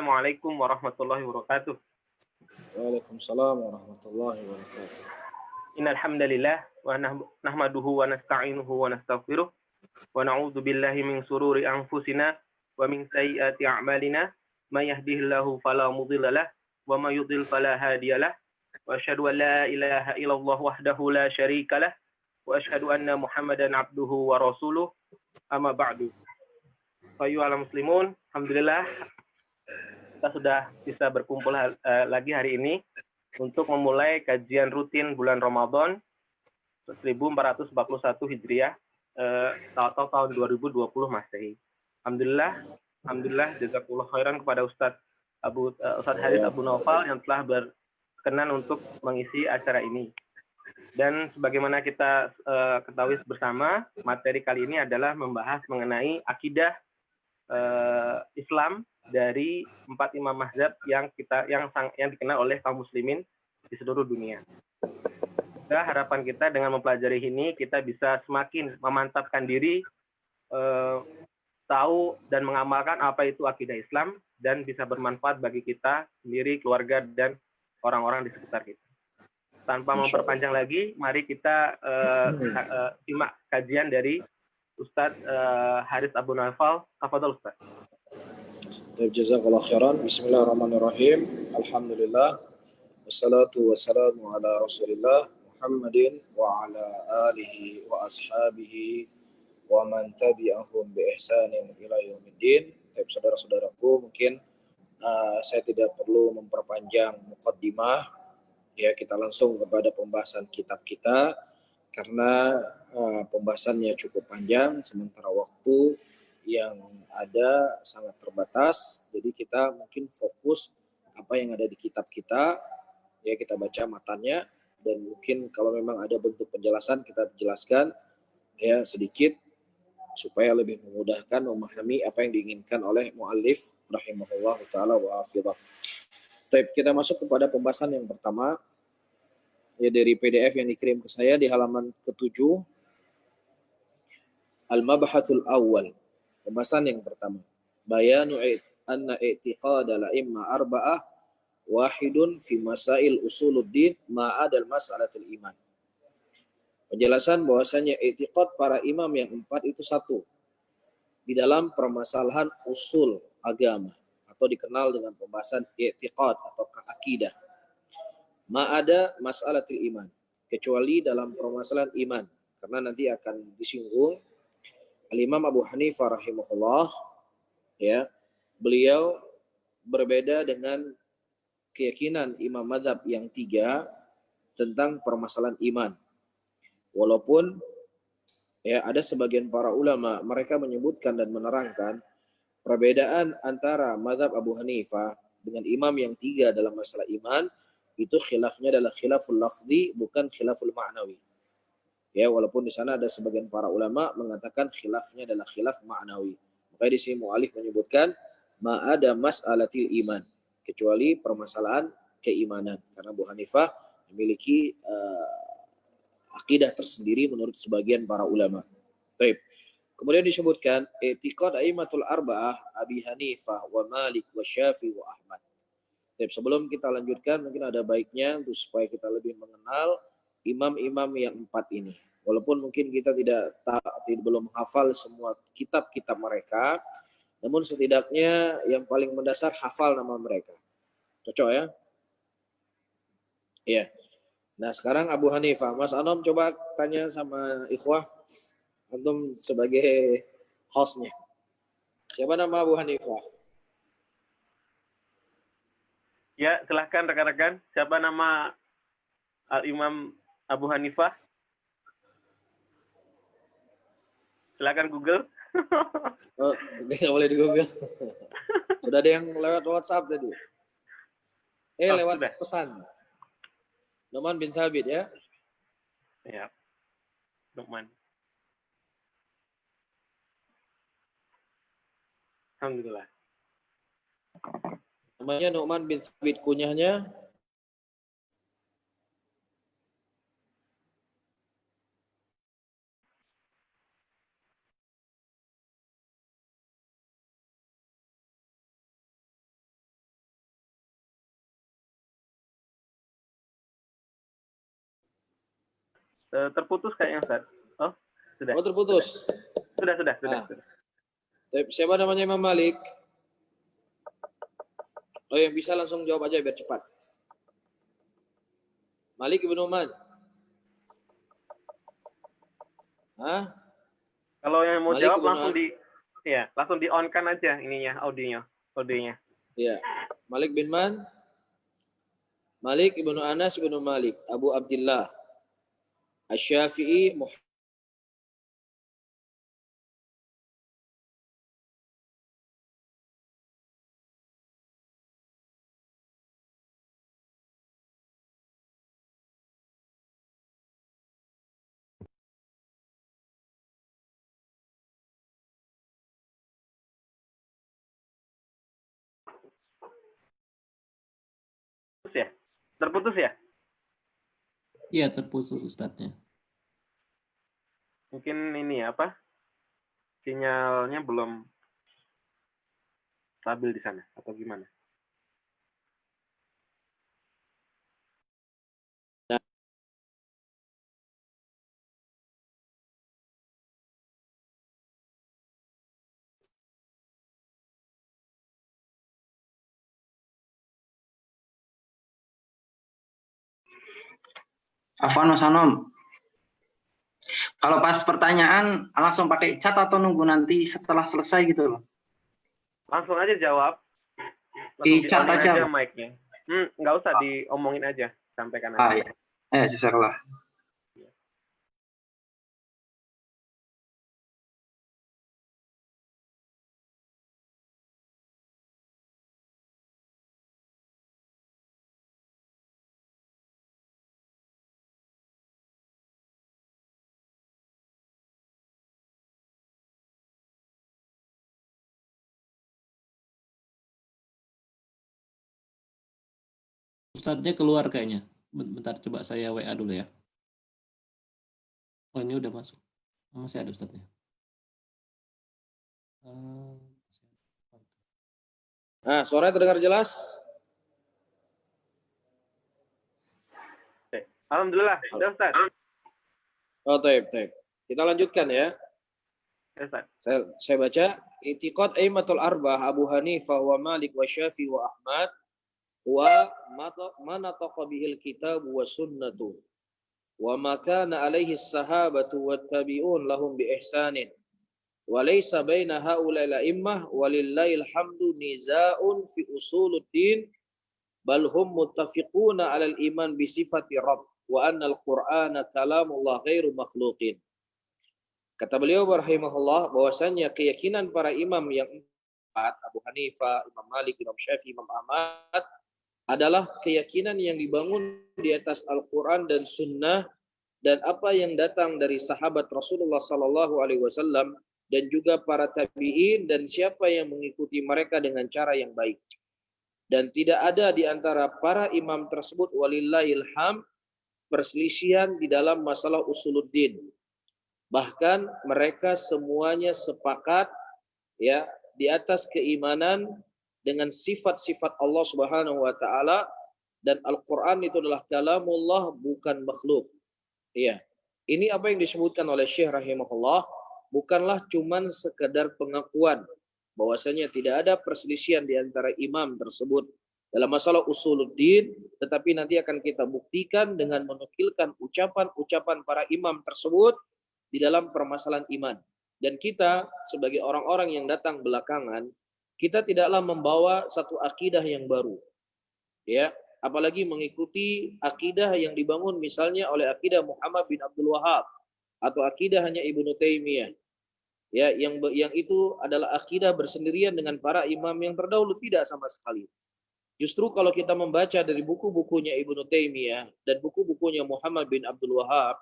Assalamualaikum warahmatullahi wabarakatuh. Waalaikumsalam warahmatullahi wabarakatuh. Innal hamdalillah wa nahmaduhu wa nasta'inuhu wa nastaghfiruh wa na'udzu billahi min sururi anfusina wa min sayyiati a'malina may yahdihillahu fala mudilla lahu wa may yudlil fala hadiyalah wa asyhadu an la ilaha illallah wahdahu la syarikalah wa asyhadu anna Muhammadan abduhu wa rasuluh amma ba'du. Ayyuhal muslimun, alhamdulillah kita sudah bisa berkumpul lagi hari ini untuk memulai kajian rutin bulan Ramadan 1441 Hijriah atau tahun 2020 Masehi. Alhamdulillah jazakallahu khairan kepada Ustadz Haris Abu Naufal yang telah berkenan untuk mengisi acara ini. Dan sebagaimana kita ketahui bersama, materi kali ini adalah membahas mengenai akidah Islam dari 4 imam mazhab yang dikenal oleh kaum muslimin di seluruh dunia. Nah, harapan kita dengan mempelajari ini kita bisa semakin memantapkan diri, tahu dan mengamalkan apa itu akidah Islam dan bisa bermanfaat bagi kita sendiri, keluarga dan orang-orang di sekitar kita. Tanpa memperpanjang lagi, mari kita simak kajian dari Ustadz Haris Abu Naufal. Tafadhol Ustadz. Jazakallahu khairan. Bismillahirrahmanirrahim. Alhamdulillah. Wassalatu wassalamu ala Rasulillah Muhammadin wa ala alihi wa ashabihi wa man tabi'ahum bi ihsanin ila yaumiddin. Saudara-saudaraku, mungkin saya tidak perlu memperpanjang muqaddimah. Ya, kita langsung kepada pembahasan kitab kita karena pembahasannya cukup panjang sementara waktu yang ada sangat terbatas. Jadi kita mungkin fokus apa yang ada di kitab kita, ya kita baca matanya dan mungkin kalau memang ada bentuk penjelasan kita jelaskan ya sedikit supaya lebih memudahkan memahami apa yang diinginkan oleh muallif rahimahullah taala wa hafizah. Baik, kita masuk kepada pembahasan yang pertama ya dari PDF yang dikirim ke saya di halaman ke-7. Al-Mabhatul Awwal. Pembahasan yang pertama. Bayanu anna i'tiqad al-a'imma arba'ah wahidun fi masail usuluddin ma'adal mas'alatul iman. Penjelasan bahwasanya i'tiqad para imam yang 4 itu satu di dalam permasalahan usul agama atau dikenal dengan pembahasan i'tiqad atau akidah. Ma'ada mas'alatul iman, kecuali dalam permasalahan iman, karena nanti akan disinggung Al-Imam Abu Hanifah rahimahullah, ya, beliau berbeda dengan keyakinan imam mazhab yang 3 tentang permasalahan iman. Walaupun ya ada sebagian para ulama mereka menyebutkan dan menerangkan perbedaan antara mazhab Abu Hanifah dengan imam yang 3 dalam masalah iman itu khilafnya adalah khilaful lafzi bukan khilaful ma'nawi. Ya, walaupun di sana ada sebagian para ulama mengatakan khilafnya adalah khilaf ma'nawi. Maka di sini mu'alif menyebutkan ma'ada mas'alatil iman, kecuali permasalahan keimanan. Karena Abu Hanifah memiliki akidah tersendiri menurut sebagian para ulama. Baik. Kemudian disebutkan i'tiqad a'immatul arba'ah Abi Hanifah wa Malik wa Syafi'i wa Ahmad. Baik, sebelum kita lanjutkan mungkin ada baiknya untuk supaya kita lebih mengenal imam-imam yang 4 ini. Walaupun mungkin kita belum menghafal semua kitab-kitab mereka, namun setidaknya yang paling mendasar hafal nama mereka. Cocok ya? Iya. Nah, sekarang Abu Hanifah. Mas Anom coba tanya sama ikhwah antum sebagai hostnya. Siapa nama Abu Hanifah? Ya, silahkan rekan-rekan. Siapa nama Al-Imam Abu Hanifah? Silakan Google. Oh, nggak boleh di Google. Sudah ada yang lewat WhatsApp tadi. Lewat sudah. Pesan. Nu'man bin Thabit ya? Ya. Nu'man. Alhamdulillah. Namanya Nu'man bin Thabit, kunyahnya Terputus kayaknya, Ustaz. Oh, sudah. Oh, terputus. Sudah. Siapa namanya Imam Malik? Oh, yang bisa langsung jawab aja biar cepat. Malik ibnu Man. Hah? Kalau yang mau Malik jawab ibnu langsung di on kan aja ininya audionya. Ya. Malik bin Man. Malik ibnu Anas ibnu Malik, Abu Abdullah, Asy-Syafi'i. Terputus ya? Iya, terputus Ustadznya. Mungkin ini sinyalnya belum stabil di sana atau gimana? Afwan Mas Anom. Kalau pas pertanyaan langsung pakai chat atau nunggu nanti setelah selesai gitu loh? Langsung aja jawab. Di chat aja mic-nya. Nggak usah diomongin aja, sampaikan aja. Iya. Jazakallah. Ustadznya keluar kayaknya. Bentar, coba saya WA dulu ya. Oh, ini udah masuk. Masih ada Ustadznya. Nah, suara terdengar jelas? Alhamdulillah, udah Ustaz. Oh, taib. Kita lanjutkan ya. Ustaz. Saya baca. I'tiqad aimatul arba'ah Abu Hanifah wa Malik wa Syafi'i wa Ahmad wa ma nataqa bihil kitab wa sunnatu wa ma kana alaihi sahabatu wat tabi'un lahum bi ihsanin wa laysa baina haula'il a'immah walillahil hamdu niza'un fi usuluddin bal hum muttafiquna 'alal iman bi sifati rabb wa anna al-Qur'ana kalamullah ghairu makhluqin. Kata beliau rahimahullah bahwasanya keyakinan para imam yang empat, Abu Hanifah, Imam Malik, Imam Syafi'i, Imam Ahmad, adalah keyakinan yang dibangun di atas Al-Quran dan Sunnah dan apa yang datang dari sahabat Rasulullah Sallallahu Alaihi Wasallam dan juga para tabi'in dan siapa yang mengikuti mereka dengan cara yang baik. Dan tidak ada di antara para imam tersebut walillahil hamd perselisihan di dalam masalah usuluddin. Bahkan mereka semuanya sepakat ya di atas keimanan dengan sifat-sifat Allah Subhanahu wa taala dan Al-Qur'an itu adalah kalamullah bukan makhluk. Ya. Ini apa yang disebutkan oleh Syekh rahimahullah bukanlah cuman sekedar pengakuan bahwasanya tidak ada perselisihan di antara imam tersebut dalam masalah usuluddin, tetapi nanti akan kita buktikan dengan menukilkan ucapan-ucapan para imam tersebut di dalam permasalahan iman. Dan kita sebagai orang-orang yang datang belakangan, kita tidaklah membawa satu akidah yang baru. Ya, apalagi mengikuti akidah yang dibangun misalnya oleh akidah Muhammad bin Abdul Wahhab atau akidah hanya Ibnu Taimiyah. Ya, yang itu adalah akidah bersendirian dengan para imam yang terdahulu, tidak sama sekali. Justru kalau kita membaca dari buku-bukunya Ibnu Taimiyah dan buku-bukunya Muhammad bin Abdul Wahhab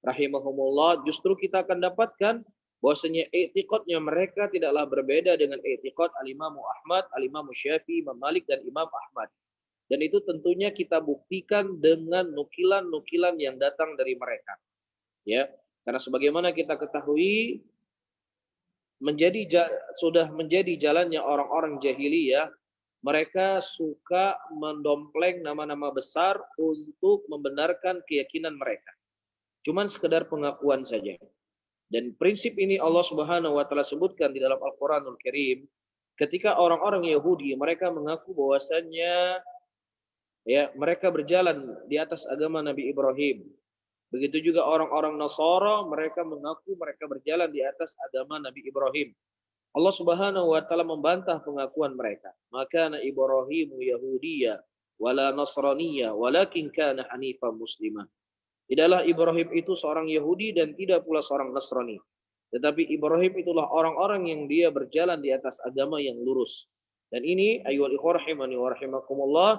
rahimahumullah, justru kita akan dapatkan bahwasanya i'tiqadnya mereka tidaklah berbeda dengan i'tiqad al-Imam Ahmad, al-Imam Syafi'i, Imam Malik dan Imam Ahmad. Dan itu tentunya kita buktikan dengan nukilan-nukilan yang datang dari mereka. Ya, karena sebagaimana kita ketahui sudah menjadi jalannya orang-orang jahiliyah, mereka suka mendompleng nama-nama besar untuk membenarkan keyakinan mereka. cuman sekedar pengakuan saja. Dan prinsip ini Allah Subhanahu wa taala sebutkan di dalam Al-Qur'anul Karim ketika orang-orang Yahudi mereka mengaku bahwasannya ya mereka berjalan di atas agama Nabi Ibrahim. Begitu juga orang-orang Nasara mereka mengaku mereka berjalan di atas agama Nabi Ibrahim. Allah Subhanahu wa taala membantah pengakuan mereka. Maka Ibrahimu Yahudiyya wala Nasraniyya walakin kana hanifan muslimah. Tidaklah Ibrahim itu seorang Yahudi dan tidak pula seorang Nasrani. Tetapi Ibrahim itulah orang-orang yang dia berjalan di atas agama yang lurus. Dan ini ayyuhal ikhwah rahimani wa rahimakumullah,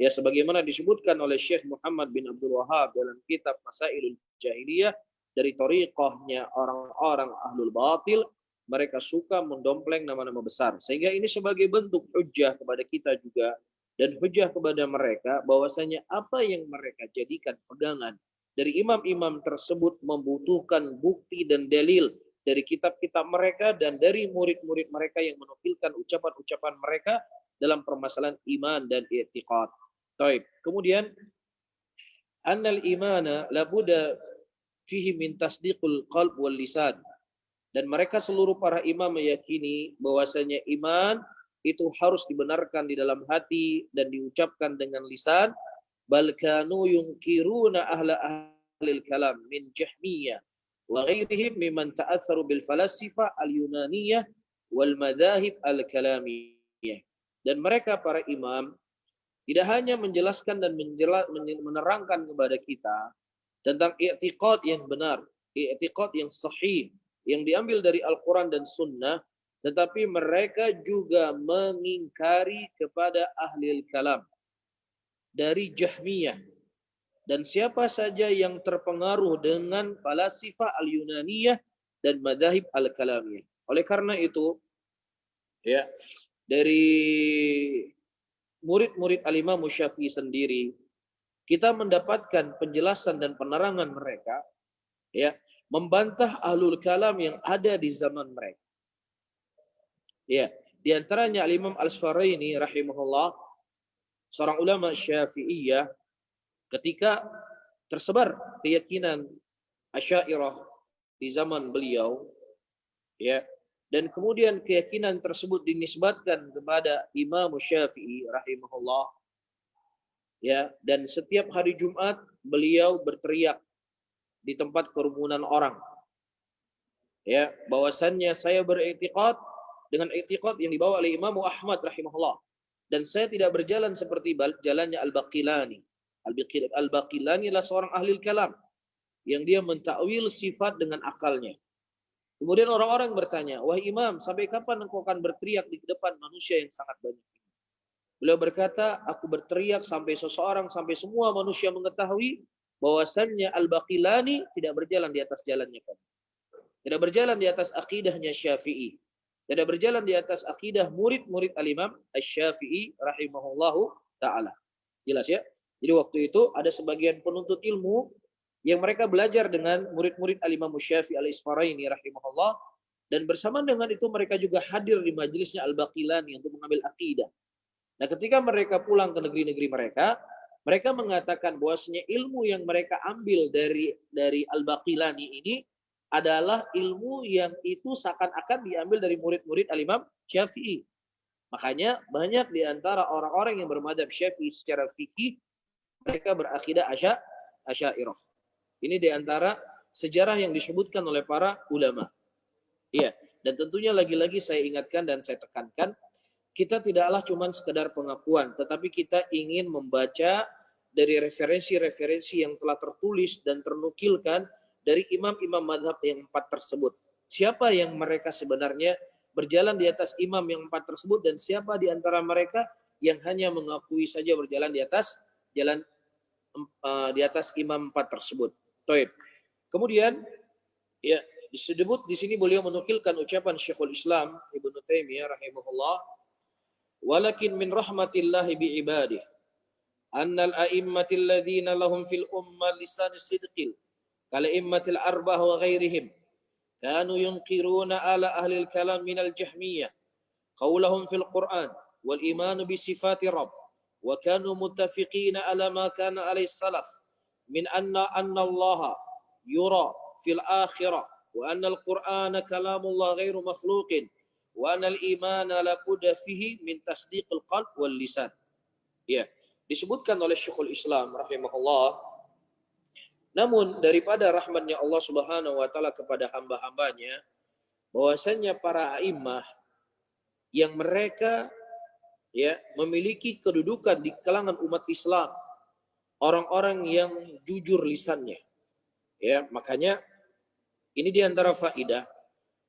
ya sebagaimana disebutkan oleh Syekh Muhammad bin Abdul Wahhab dalam kitab Masailul Jahiliyah, dari thariqahnya orang-orang ahlul batil, mereka suka mendompleng nama-nama besar. Sehingga ini sebagai bentuk hujjah kepada kita juga dan hujjah kepada mereka bahwasanya apa yang mereka jadikan pegangan dari imam-imam tersebut membutuhkan bukti dan dalil dari kitab-kitab mereka dan dari murid-murid mereka yang menukilkan ucapan-ucapan mereka dalam permasalahan iman dan i'tiqad. Baik. Kemudian annal imana labuda fihi min tasdiqul qalb wal lisan. Dan mereka seluruh para imam meyakini bahwasanya iman itu harus dibenarkan di dalam hati dan diucapkan dengan lisan. Bal kanu yunkiruna ahlil kalam min Jahmiyah wa ghairihim mimman ta'atharu bil falasifa al-Yunaniyah wal madahib al-kalamiyah. Dan mereka para imam tidak hanya menjelaskan dan menerangkan kepada kita tentang i'tiqad yang benar, i'tiqad yang sahih yang diambil dari Al-Quran dan Sunnah, tetapi mereka juga mengingkari kepada ahlil kalam dari Jahmiyah dan siapa saja yang terpengaruh dengan falasifah al-Yunaniyah dan madahib al-kalamiyah. Oleh karena itu, ya, dari murid-murid al-Imam Syafi'i sendiri, kita mendapatkan penjelasan dan penerangan mereka, ya, membantah ahlul kalam yang ada di zaman mereka. Ya, di antaranya al-Imam Al-Sfaraini rahimahullah, seorang ulama Syafi'iyah, ketika tersebar keyakinan Asy'ariyah di zaman beliau, ya, dan kemudian keyakinan tersebut dinisbatkan kepada Imam Syafi'i rahimahullah, ya, dan setiap hari Jumat beliau berteriak di tempat kerumunan orang, ya, bahwasannya saya beriktikad dengan iktikad yang dibawa oleh Imam Ahmad rahimahullah, dan saya tidak berjalan seperti jalannya Al-Baqilani. Al-Baqilani adalah seorang ahli kalam yang dia mentakwil sifat dengan akalnya. Kemudian orang-orang bertanya, wahai Imam, sampai kapan engkau akan berteriak di depan manusia yang sangat banyak? Beliau berkata, aku berteriak sampai semua manusia mengetahui bahwasannya Al-Baqilani tidak berjalan di atas jalannya kamu. Tidak berjalan di atas akidahnya Syafi'i. Tidak berjalan di atas akidah murid-murid al-Imam Asy-Syafi'i rahimahullahu ta'ala. Jelas ya? Jadi waktu itu ada sebagian penuntut ilmu yang mereka belajar dengan murid-murid al-Imam Syafi'i al-Isfaraini rahimahullah, dan bersamaan dengan itu mereka juga hadir di majelisnya Al-Baqilani untuk mengambil akidah. Nah, ketika mereka pulang ke negeri-negeri mereka, mereka mengatakan bahwasanya ilmu yang mereka ambil dari Al-Baqilani ini adalah ilmu yang itu seakan-akan diambil dari murid-murid al-Imam Syafi'i. Makanya banyak di antara orang-orang yang bermadzhab Syafi'i secara fikih, mereka berakidah Asy'ariyah. Ini di antara sejarah yang disebutkan oleh para ulama. Iya, dan tentunya lagi-lagi saya ingatkan dan saya tekankan, kita tidaklah cuma sekedar pengakuan, tetapi kita ingin membaca dari referensi-referensi yang telah tertulis dan ternukilkan dari imam-imam madhab yang 4 tersebut. Siapa yang mereka sebenarnya berjalan di atas imam yang 4 tersebut, dan siapa di antara mereka yang hanya mengakui saja berjalan di atas imam 4 tersebut. Taib. Kemudian ya disebut di sini beliau menukilkan ucapan Syekhul Islam Ibnu Taimiyah rahimahullah, walakin min rahmatillahi bi ibadihi annal a'immatil ladzina lahum fil ummah lisan sidqil kal a'immatil arba'ah wa ghairihim kanu yunkiruna ala ahli al-kalam min al-jahmiyah qawlahum fil Qur'an wal iman bi sifati rabb wa kanu muttafiqina ala ma kana alaihi salaf min anna Allah yura fil akhirah wa anna al-Qur'ana kalamullah ghairu makhluqin wa anna al-imana la budda fihi min tasdiqil qalb wal lisan. Ya, disebutkan oleh Syekhul Islam rahimahullah. Namun daripada rahmatnya Allah Subhanahu wa taala kepada hamba-hambanya, bahwasanya para a'immah yang mereka ya memiliki kedudukan di kalangan umat Islam, orang-orang yang jujur lisannya. Ya, makanya ini di antara faidah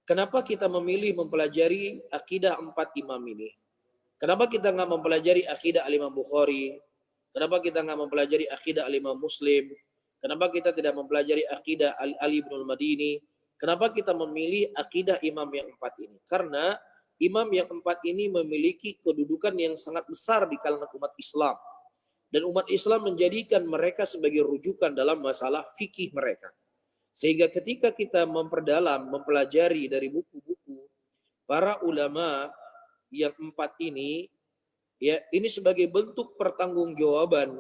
kenapa kita memilih mempelajari akidah 4 imam ini. Kenapa kita nggak mempelajari akidah Al-Imam Bukhari? Kenapa kita nggak mempelajari akidah Al-Imam Muslim? Kenapa kita tidak mempelajari akidah Ali bin Al-Madini? Kenapa kita memilih akidah imam yang 4 ini? Karena imam yang 4 ini memiliki kedudukan yang sangat besar di kalangan umat Islam. Dan umat Islam menjadikan mereka sebagai rujukan dalam masalah fikih mereka. Sehingga ketika kita memperdalam, mempelajari dari buku-buku para ulama yang 4 ini, ya ini sebagai bentuk pertanggungjawaban,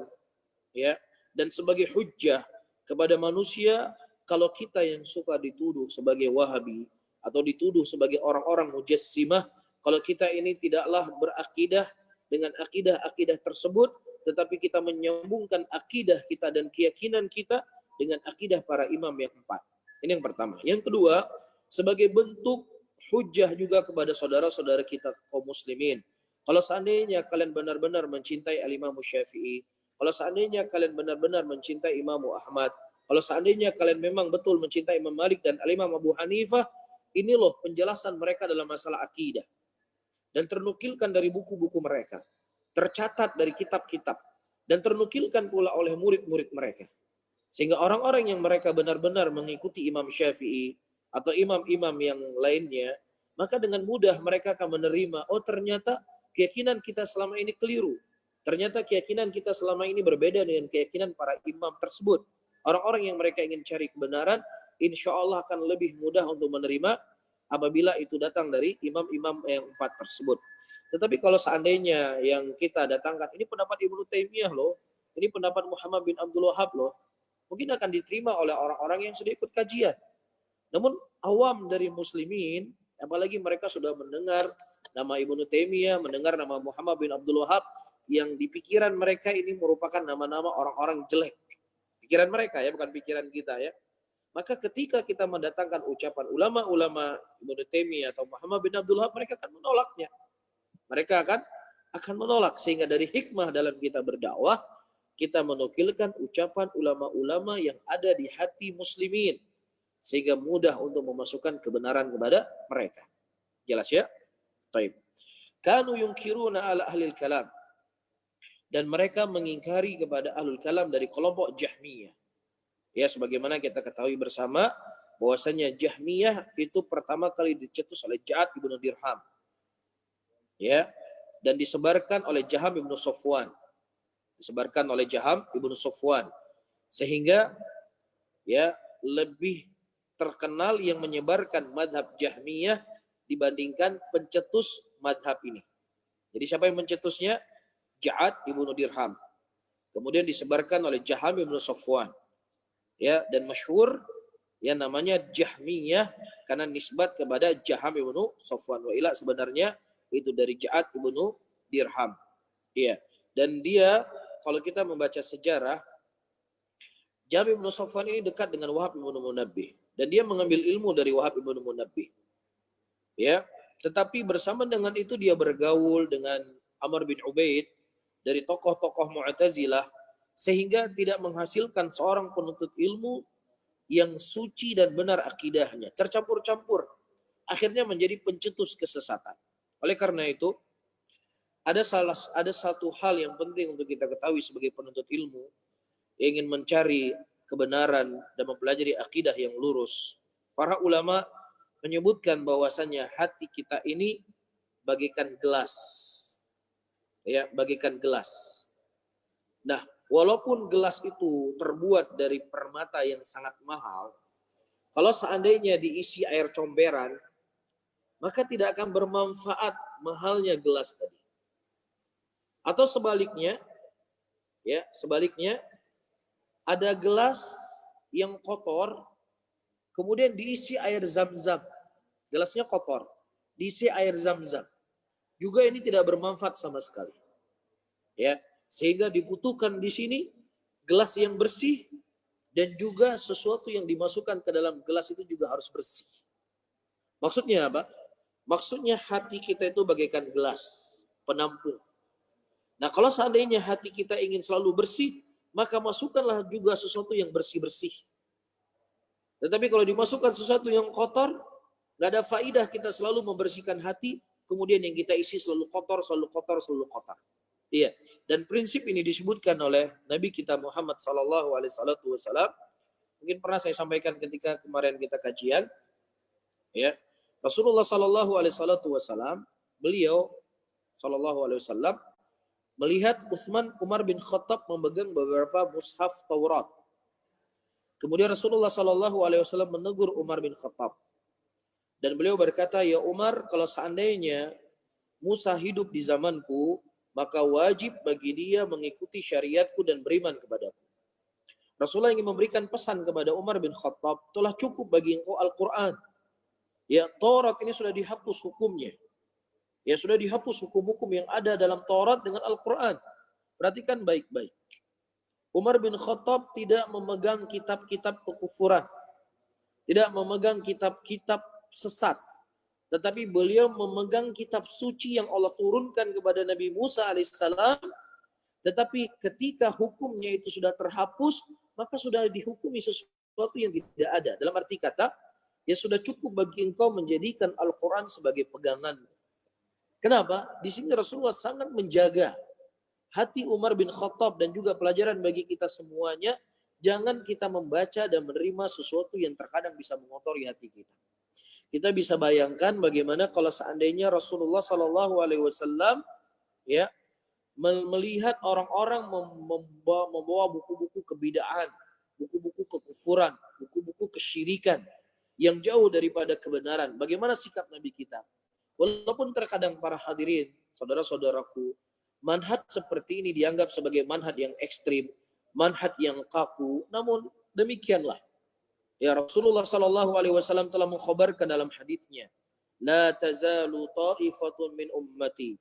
ya, dan sebagai hujjah kepada manusia kalau kita yang suka dituduh sebagai Wahabi atau dituduh sebagai orang-orang mujassimah, kalau kita ini tidaklah berakidah dengan akidah-akidah tersebut, tetapi kita menyambungkan akidah kita dan keyakinan kita dengan akidah para imam yang 4. Ini yang pertama. Yang kedua, sebagai bentuk hujjah juga kepada saudara-saudara kita kaum muslimin. Kalau seandainya kalian benar-benar mencintai Al-Imam Syafi'i, kalau seandainya kalian benar-benar mencintai Imam Ahmad, kalau seandainya kalian memang betul mencintai Imam Malik dan Al-Imam Abu Hanifah, ini loh penjelasan mereka dalam masalah akidah. Dan ternukilkan dari buku-buku mereka, tercatat dari kitab-kitab, dan ternukilkan pula oleh murid-murid mereka. Sehingga orang-orang yang mereka benar-benar mengikuti Imam Syafi'i atau imam-imam yang lainnya, maka dengan mudah mereka akan menerima, oh ternyata keyakinan kita selama ini keliru. Ternyata keyakinan kita selama ini berbeda dengan keyakinan para imam tersebut. Orang-orang yang mereka ingin cari kebenaran, insya Allah akan lebih mudah untuk menerima apabila itu datang dari imam-imam yang 4 tersebut. Tetapi kalau seandainya yang kita datangkan, ini pendapat Ibnu Taimiyah loh, ini pendapat Muhammad bin Abdul Wahhab loh, mungkin akan diterima oleh orang-orang yang sudah ikut kajian. Namun awam dari muslimin, apalagi mereka sudah mendengar nama Ibnu Taimiyah, mendengar nama Muhammad bin Abdul Wahhab, yang di pikiran mereka ini merupakan nama-nama orang-orang jelek. Pikiran mereka ya, bukan pikiran kita ya. Maka ketika kita mendatangkan ucapan ulama-ulama Ibnu Taimiyah atau Muhammad bin Abdul Wahhab, mereka akan menolaknya. Mereka akan menolak. Sehingga dari hikmah dalam kita berdakwah, kita menukilkan ucapan ulama-ulama yang ada di hati muslimin. Sehingga mudah untuk memasukkan kebenaran kepada mereka. Jelas ya? Baik. Kanu yunkiruna ala ahlil kalam. Dan mereka mengingkari kepada ahlul kalam dari kelompok Jahmiyah. Ya, sebagaimana kita ketahui bersama bahwasanya Jahmiyah itu pertama kali dicetus oleh Ja'ad ibnu Dirham. Ya, dan disebarkan oleh Jaham ibnu Safwan. Disebarkan oleh Jaham ibnu Safwan. Sehingga ya lebih terkenal yang menyebarkan madhab Jahmiyah dibandingkan pencetus madhab ini. Jadi siapa yang mencetusnya? Ja'ad ibnu Dirham. Kemudian disebarkan oleh Jaham ibnu Safwan. Ya, dan masyhur yang namanya Jahmiyah karena nisbat kepada Jaham ibnu Safwan. Wa ila sebenarnya itu dari Ja'ad ibnu Dirham. Ya, dan dia kalau kita membaca sejarah, Jaham ibnu Safwan ini dekat dengan Wahab ibnu Munabbih dan dia mengambil ilmu dari Wahab ibnu Munabbih. Ya, tetapi bersama dengan itu dia bergaul dengan Amr bin Ubaid dari tokoh-tokoh Mu'tazilah sehingga tidak menghasilkan seorang penuntut ilmu yang suci dan benar akidahnya, tercampur-campur, akhirnya menjadi pencetus kesesatan. Oleh karena itu, ada satu hal yang penting untuk kita ketahui sebagai penuntut ilmu yang ingin mencari kebenaran dan mempelajari akidah yang lurus. Para ulama menyebutkan bahwasannya hati kita ini bagaikan gelas. Ya, bagaikan gelas. Nah, walaupun gelas itu terbuat dari permata yang sangat mahal, kalau seandainya diisi air comberan, maka tidak akan bermanfaat mahalnya gelas tadi. Atau sebaliknya, ya, sebaliknya ada gelas yang kotor, kemudian diisi air zam-zam. Gelasnya kotor, diisi air zam-zam. Juga ini tidak bermanfaat sama sekali. Ya, sehingga dibutuhkan di sini gelas yang bersih dan juga sesuatu yang dimasukkan ke dalam gelas itu juga harus bersih. Maksudnya apa? Maksudnya hati kita itu bagaikan gelas penampung. Nah, kalau seandainya hati kita ingin selalu bersih, maka masukkanlah juga sesuatu yang bersih-bersih. Tetapi kalau dimasukkan sesuatu yang kotor, nggak ada faidah kita selalu membersihkan hati, kemudian yang kita isi selalu kotor, selalu kotor, selalu kotor. Iya. Dan prinsip ini disebutkan oleh Nabi kita Muhammad SAW. Mungkin pernah saya sampaikan ketika kemarin kita kajian. Ya, Rasulullah SAW, beliau SAW melihat Umar bin Khattab memegang beberapa mushaf Taurat. Kemudian Rasulullah SAW menegur Umar bin Khattab. Dan beliau berkata, ya Umar, kalau seandainya Musa hidup di zamanku, maka wajib bagi dia mengikuti syariatku dan beriman kepadaku. Rasulullah ingin memberikan pesan kepada Umar bin Khattab, telah cukup bagi engkau Al-Quran. Ya, Taurat ini sudah dihapus hukumnya. Ya, sudah dihapus hukum-hukum yang ada dalam Taurat dengan Al-Quran. Perhatikan baik-baik. Umar bin Khattab tidak memegang kitab-kitab kekufuran. Tidak memegang kitab-kitab sesat. Tetapi beliau memegang kitab suci yang Allah turunkan kepada Nabi Musa alaihissalam. Tetapi ketika hukumnya itu sudah terhapus, maka sudah dihukumi sesuatu yang tidak ada. Dalam arti kata, ya sudah cukup bagi engkau menjadikan Al-Quran sebagai pegangan. Kenapa? Di sini Rasulullah sangat menjaga hati Umar bin Khattab dan juga pelajaran bagi kita semuanya. Jangan kita membaca dan menerima sesuatu yang terkadang bisa mengotori hati kita. Kita bisa bayangkan bagaimana kalau seandainya Rasulullah SAW ya melihat orang-orang membawa buku-buku kebid'ahan, buku-buku kekufuran, buku-buku kesyirikan yang jauh daripada kebenaran. Bagaimana sikap Nabi kita? Walaupun terkadang para hadirin, saudara-saudaraku, manhaj seperti ini dianggap sebagai manhaj yang ekstrim, manhaj yang kaku, namun demikianlah. Ya, Rasulullah SAW telah mengkhabarkan dalam hadisnya, la tazalu ta'ifatun min ummati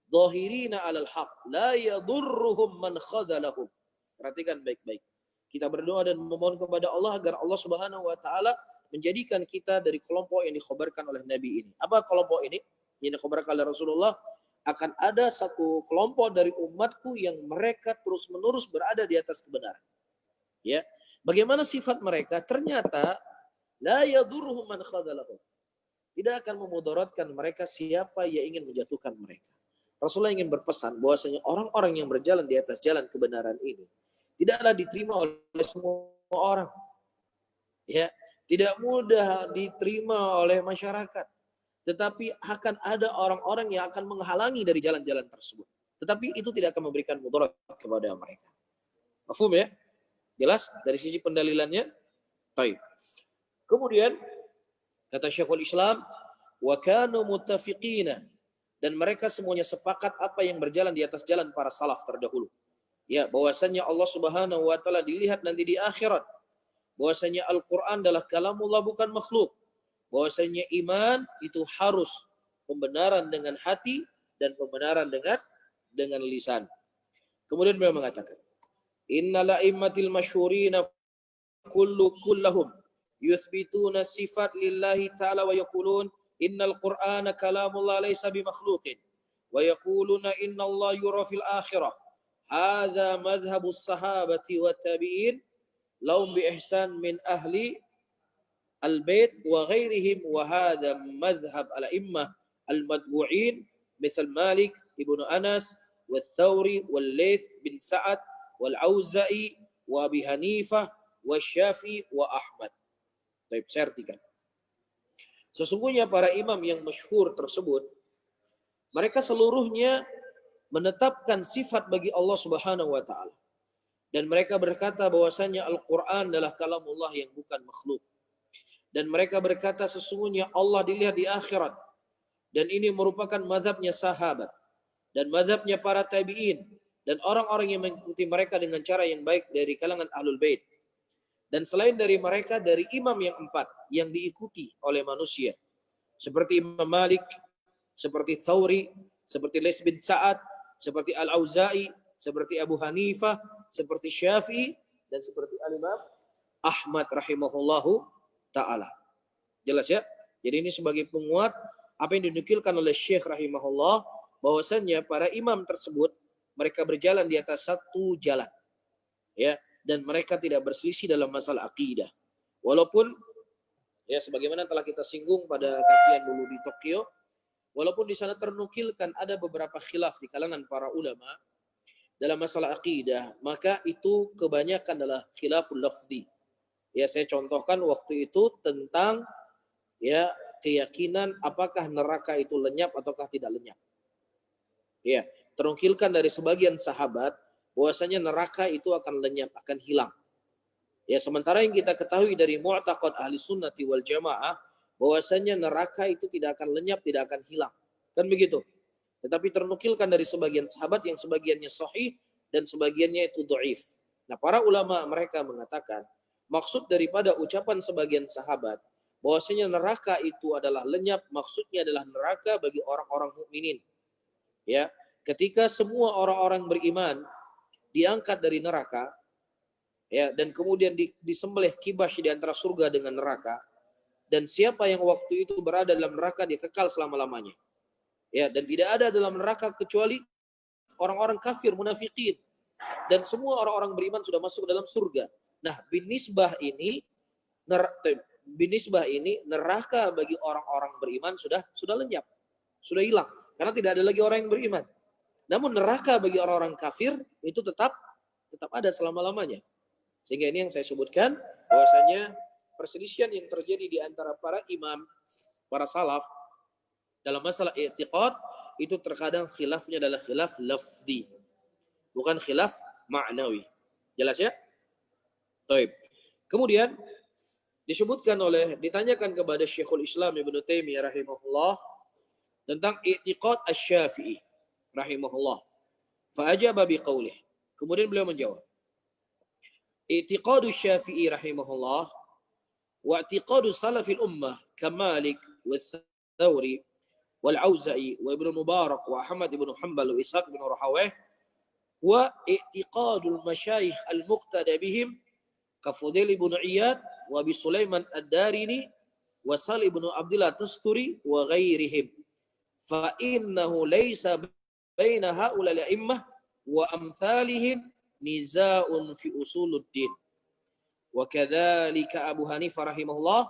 dhahirina 'alal haq la yadurruhum man khadalahum. Perhatikan baik-baik. Kita berdoa dan memohon kepada Allah agar Allah Subhanahu wa taala menjadikan kita dari kelompok yang dikhabarkan oleh Nabi ini. Apa kelompok ini? Yang dikhabarkan oleh Rasulullah, akan ada satu kelompok dari umatku yang mereka terus-menerus berada di atas kebenaran. Ya. Bagaimana sifat mereka? Ternyata la yadurruhum man khadalahum. Tidak akan memudaratkan mereka siapa yang ingin menjatuhkan mereka. Rasulullah ingin berpesan bahwasanya orang-orang yang berjalan di atas jalan kebenaran ini tidaklah diterima oleh semua orang. Ya, tidak mudah diterima oleh masyarakat. Tetapi akan ada orang-orang yang akan menghalangi dari jalan-jalan tersebut. Tetapi itu tidak akan memberikan mudarat kepada mereka. Mafhum ya? Jelas dari sisi pendalilannya? Baik. Kemudian kata Syekhul Islam, wa kanu muttafiqina, dan mereka semuanya sepakat apa yang berjalan di atas jalan para salaf terdahulu. Ya, bahwasanya Allah Subhanahu wa taala dilihat nanti di akhirat. Bahwasanya Al-Qur'an adalah kalamullah bukan makhluk. Bahwasanya iman itu harus pembenaran dengan hati dan pembenaran dengan lisan. Kemudian beliau mengatakan, innal a'immatil masyhurina kullahum yuthbituna sifat lillahi ta'ala wa yaqulun innal qur'ana kalamullah laysa bimakhluqin wa yaquluna innallaha yura fil akhirah. Hadza madhhabus sahabati wat tabi'in lahum bi ihsan min ahli al-bait wa ghairihim wa hadza madhhab al-a'immah al-madbu'in misal Malik ibnu Anas wa Thawri wal Laits bin Sa'ad wal-Auza'i wa Abi Hanifah wa Syafi'i wa Ahmad. Baik, saya artikan. Sesungguhnya para imam yang masyhur tersebut, mereka seluruhnya menetapkan sifat bagi Allah Subhanahu wa taala. Dan mereka berkata bahwasanya Al-Qur'an adalah kalamullah yang bukan makhluk. Dan mereka berkata sesungguhnya Allah dilihat di akhirat. Dan ini merupakan mazhabnya sahabat dan mazhabnya para tabi'in dan orang-orang yang mengikuti mereka dengan cara yang baik dari kalangan Ahlul Bait. Dan selain dari mereka, dari imam yang 4 yang diikuti oleh manusia. Seperti Imam Malik, seperti Thawri, seperti Lais bin Sa'ad, seperti Al-Auza'i, seperti Abu Hanifah, seperti Syafi'i, dan seperti Al-Imam Ahmad rahimahullahu ta'ala. Jelas ya? Jadi ini sebagai penguat apa yang dinukilkan oleh Syekh rahimahullah, bahwasannya para imam tersebut mereka berjalan di atas satu jalan. Ya, dan mereka tidak berselisih dalam masalah akidah. Walaupun ya sebagaimana telah kita singgung pada kajian dulu di Tokyo, walaupun di sana ternukilkan ada beberapa khilaf di kalangan para ulama dalam masalah akidah, maka itu kebanyakan adalah khilaful lafzi. Ya, saya contohkan waktu itu tentang ya keyakinan apakah neraka itu lenyap ataukah tidak lenyap. Ya, ternukilkan dari sebagian sahabat bahwasanya neraka itu akan lenyap, akan hilang. Ya, sementara yang kita ketahui dari mu'taqad ahli sunnati wal jamaah bahwasanya neraka itu tidak akan lenyap, tidak akan hilang. Kan begitu. Tetapi ternukilkan dari sebagian sahabat yang sebagiannya sahih dan sebagiannya itu dhaif. Nah, para ulama mereka mengatakan maksud daripada ucapan sebagian sahabat bahwasanya neraka itu adalah lenyap, maksudnya adalah neraka bagi orang-orang mukminin. Ya, ketika semua orang-orang beriman diangkat dari neraka, ya, dan kemudian disembelih kibas di antara surga dengan neraka, dan siapa yang waktu itu berada dalam neraka dia kekal selama-lamanya. Ya, dan tidak ada dalam neraka kecuali orang-orang kafir, munafikin, dan semua orang-orang beriman sudah masuk dalam surga. Nah, binisbah ini neraka bagi orang-orang beriman sudah lenyap, sudah hilang, karena tidak ada lagi orang yang beriman. Namun neraka bagi orang-orang kafir itu tetap ada selama-lamanya. Sehingga ini yang saya sebutkan bahwasanya perselisihan yang terjadi di antara para imam, para salaf dalam masalah i'tiqad itu terkadang khilafnya adalah khilaf lafzi, bukan khilaf ma'nawi. Jelas ya? Baik. Kemudian ditanyakan kepada Syekhul Islam Ibnu Taimiyah rahimahullah tentang i'tiqad Asy-Syafi'i rahimahullah. Fa'ajaba biqaulih. Kemudian beliau menjawab. I'tiqadu Syafi'i rahimahullah wa i'tiqadu salafil ummah kamalik wa Thawri wal Auza'i wa Ibnu Mubarak wa Ahmad ibn Hanbal wa Ishaq bin Rahawayh wa i'tiqadul masyayikh al-muqtada bihim ka Fudail ibn Iyad wa Abi Sulaiman ad-Darini wa Sal ibn Abdullah Tasturi wa ghairihim fa innahu laysa baina haula al-a'immah wa amthalihim nizaa'un fi usuluddin wa kadzalika Abu Hanifah rahimahullah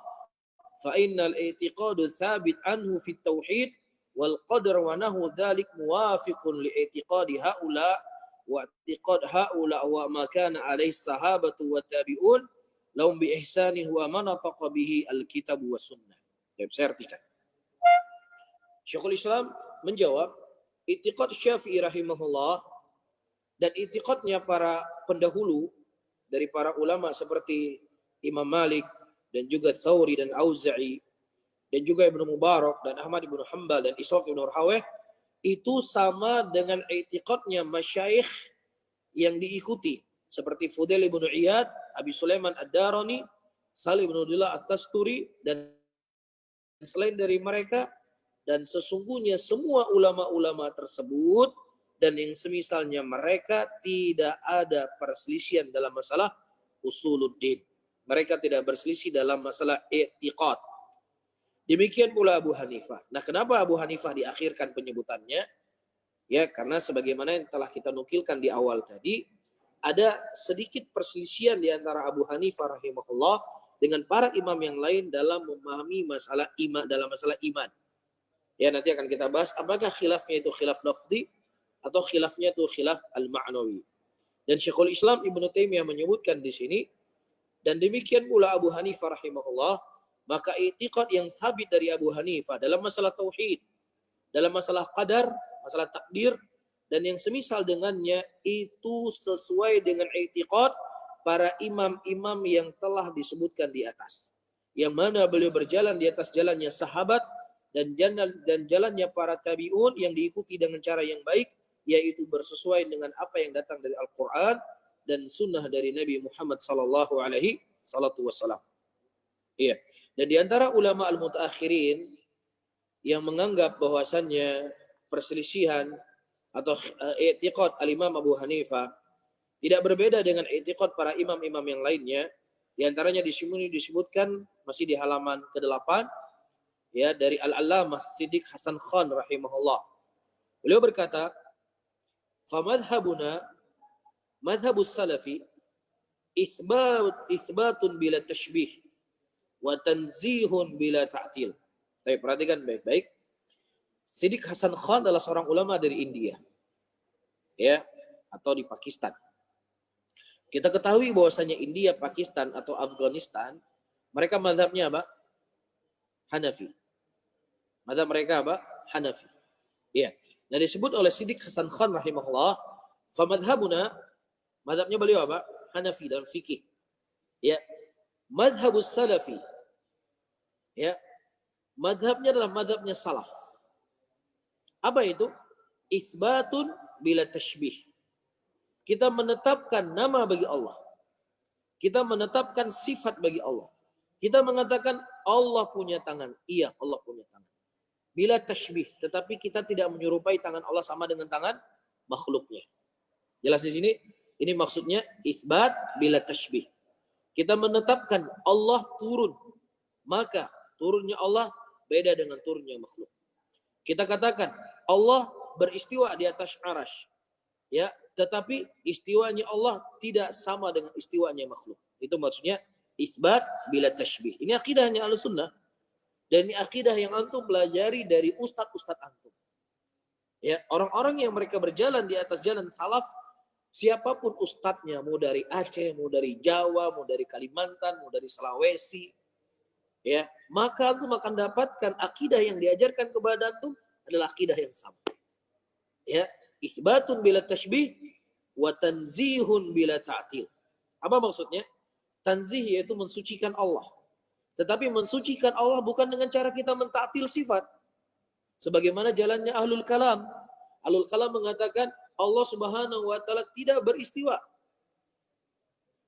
fa innal i'tiqadu thabit anhu fi at-tauhid wal qadar wa nahu dzalik muwafiqun li i'tiqadi haula wa i'tiqad haula wa ma kana alaihi sahabatu wa tabi'un lahum bi ihsanin wa man nataqa bihi al-kitab wa sunnah. Saya artikan. Syekhul Islam menjawab, i'tiqad Syafi'i rahimahullah dan i'tiqadnya para pendahulu dari para ulama seperti Imam Malik dan juga Thawri dan Auza'i dan juga Ibnu Mubarak dan Ahmad ibn Hanbal dan Ishaq bin Rahawayh itu sama dengan i'tiqadnya masyayikh yang diikuti seperti Fudail ibn Iyad, Abi Sulaiman ad-Darani, Salih ibn Abdullah at-Tasturi dan selain dari mereka, dan sesungguhnya semua ulama-ulama tersebut dan yang semisalnya mereka tidak ada perselisihan dalam masalah usuluddin. Mereka tidak berselisih dalam masalah i'tiqad. Demikian pula Abu Hanifah. Nah, kenapa Abu Hanifah diakhirkan penyebutannya? Ya, karena sebagaimana yang telah kita nukilkan di awal tadi, ada sedikit perselisihan di antara Abu Hanifah rahimahullah dengan para imam yang lain dalam memahami masalah iman, dalam masalah iman. Ya, nanti akan kita bahas apakah khilafnya itu khilaf lafzi atau khilafnya itu khilaf al-ma'nawi. Dan Syekhul Islam Ibnu Taimiyah menyebutkan di sini, dan demikian pula Abu Hanifah rahimahullah, maka i'tiqad yang sabit dari Abu Hanifah dalam masalah tauhid, dalam masalah qadar, masalah takdir, dan yang semisal dengannya itu sesuai dengan i'tiqad para imam-imam yang telah disebutkan di atas. Yang mana beliau berjalan di atas jalannya sahabat dan jalannya para tabi'un yang diikuti dengan cara yang baik, yaitu bersesuaian dengan apa yang datang dari Al-Quran dan sunnah dari Nabi Muhammad sallallahu alaihi salatu wassalam. Iya. Dan di antara ulama al-mutaakhirin yang menganggap bahwasannya perselisihan atau i'tiqad al-Imam Abu Hanifah tidak berbeda dengan i'tiqad para imam-imam yang lainnya. Di antaranya disebutkan masih di halaman ke-8 ya dari Al-Allamah Siddiq Hasan Khan rahimahullah. Beliau berkata, "Fa madhhabuna madhhabus salafi itsbatun bila tashbih wa tanzihun bila ta'til." Tapi perhatikan baik-baik. Siddiq Hasan Khan adalah seorang ulama dari India. Ya, atau di Pakistan. Kita ketahui bahwasanya India, Pakistan atau Afghanistan, mereka mazhabnya apa? Hanafi. Mazhab mereka apa? Hanafi. Ya. Nah, disebut oleh Siddiq Hasan Khan rahimahullah, fa madhhabuna, mazhabnya beliau apa? Hanafi dalam fikih. Ya. Madhhabus salafi. Ya. Madhabnya adalah madhabnya salaf. Apa itu? Itsbatun bila tashbih. Kita menetapkan nama bagi Allah. Kita menetapkan sifat bagi Allah. Kita mengatakan Allah punya tangan. Iya, Allah punya tangan. Bila tashbih, tetapi kita tidak menyerupai tangan Allah sama dengan tangan makhluknya. Jelas di sini? Ini maksudnya itsbat bila tashbih. Kita menetapkan Allah turun. Maka turunnya Allah beda dengan turunnya makhluk. Kita katakan Allah beristiwa di atas arasy. Ya, tetapi istiwanya Allah tidak sama dengan istiwanya makhluk. Itu maksudnya itsbat bila tashbih. Ini akidahnya Ahlussunnah. Dan ini akidah yang antum pelajari dari ustadz-ustadz antum. Ya, orang-orang yang mereka berjalan di atas jalan salaf, siapapun ustadznya, mau dari Aceh, mau dari Jawa, mau dari Kalimantan, mau dari Sulawesi, ya, maka antum akan dapatkan akidah yang diajarkan kepada antum adalah akidah yang sama. Ya, itsbatun bila tashbih wa tanzihun bila ta'til. Apa maksudnya? Tanzih yaitu mensucikan Allah. Tetapi mensucikan Allah bukan dengan cara kita mentaktil sifat. Sebagaimana jalannya Ahlul Kalam. Ahlul Kalam mengatakan Allah Subhanahu wa taala tidak beristiwa.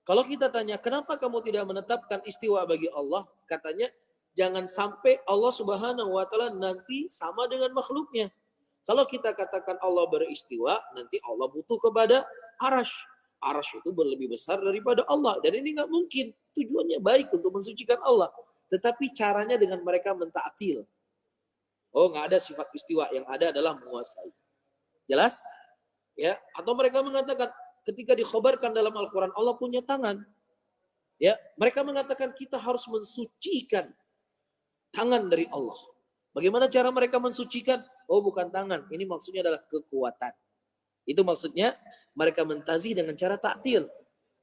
Kalau kita tanya, kenapa kamu tidak menetapkan istiwa bagi Allah? Katanya, jangan sampai Allah Subhanahu wa taala nanti sama dengan makhluknya. Kalau kita katakan Allah beristiwa, nanti Allah butuh kepada arasy. Arasy itu berlebih besar daripada Allah. Dan ini nggak mungkin. Tujuannya baik untuk mensucikan Allah. Tetapi caranya dengan mereka mentaktil. Oh, nggak ada sifat istiwa. Yang ada adalah menguasai. Jelas? Ya. Atau mereka mengatakan, ketika dikhabarkan dalam Al-Quran, Allah punya tangan. Ya. Mereka mengatakan kita harus mensucikan tangan dari Allah. Bagaimana cara mereka mensucikan? Oh, bukan tangan. Ini maksudnya adalah kekuatan. Itu maksudnya mereka mentazih dengan cara ta'til.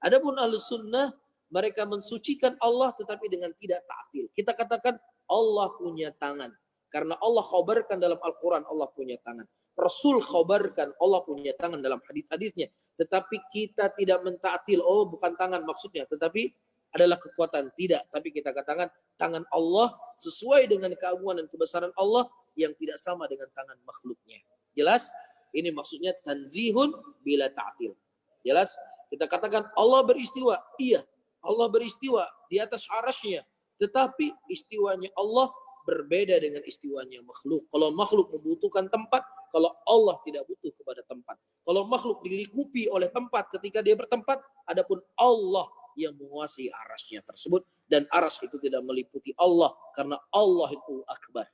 Adapun Ahlussunnah, mereka mensucikan Allah tetapi dengan tidak ta'til. Kita katakan Allah punya tangan. Karena Allah khabarkan dalam Al-Quran Allah punya tangan. Rasul khabarkan Allah punya tangan dalam hadis-hadisnya. Tetapi kita tidak menta'til. Oh, bukan tangan maksudnya. Tetapi adalah kekuatan. Tidak. Tapi kita katakan tangan Allah sesuai dengan keagungan dan kebesaran Allah yang tidak sama dengan tangan makhluknya. Jelas? Ini maksudnya tanzihun bila ta'til. Jelas? Kita katakan Allah beristiwa. Iya, Allah beristiwa di atas arasy-Nya. Tetapi istiwanya Allah berbeda dengan istiwanya makhluk. Kalau makhluk membutuhkan tempat, kalau Allah tidak butuh kepada tempat. Kalau makhluk dilingkupi oleh tempat ketika dia bertempat, adapun Allah yang menguasai arasy-Nya tersebut. Dan arasy itu tidak meliputi Allah karena Allah itu akbar.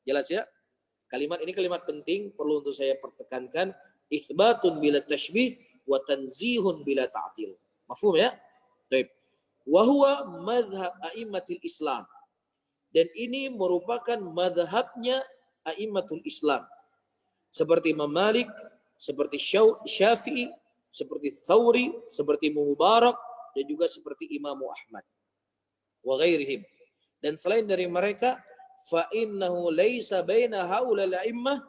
Jelas ya? Kalimat ini kalimat penting, perlu untuk saya pertekankan. Itsbatun bila tashbih wa tanzihun bila ta'til. Mafhum ya? Baik. Wa huwa madhhab a'immatil Islam. Dan ini merupakan madhabnya a'immatul Islam. Seperti Imam Malik, seperti Syafi'i, seperti Thawri, seperti Mubarak, dan juga seperti Imam Ahmad. Wa ghairihim. Dan selain dari mereka, fa innahu laisa baina haulal a'immah,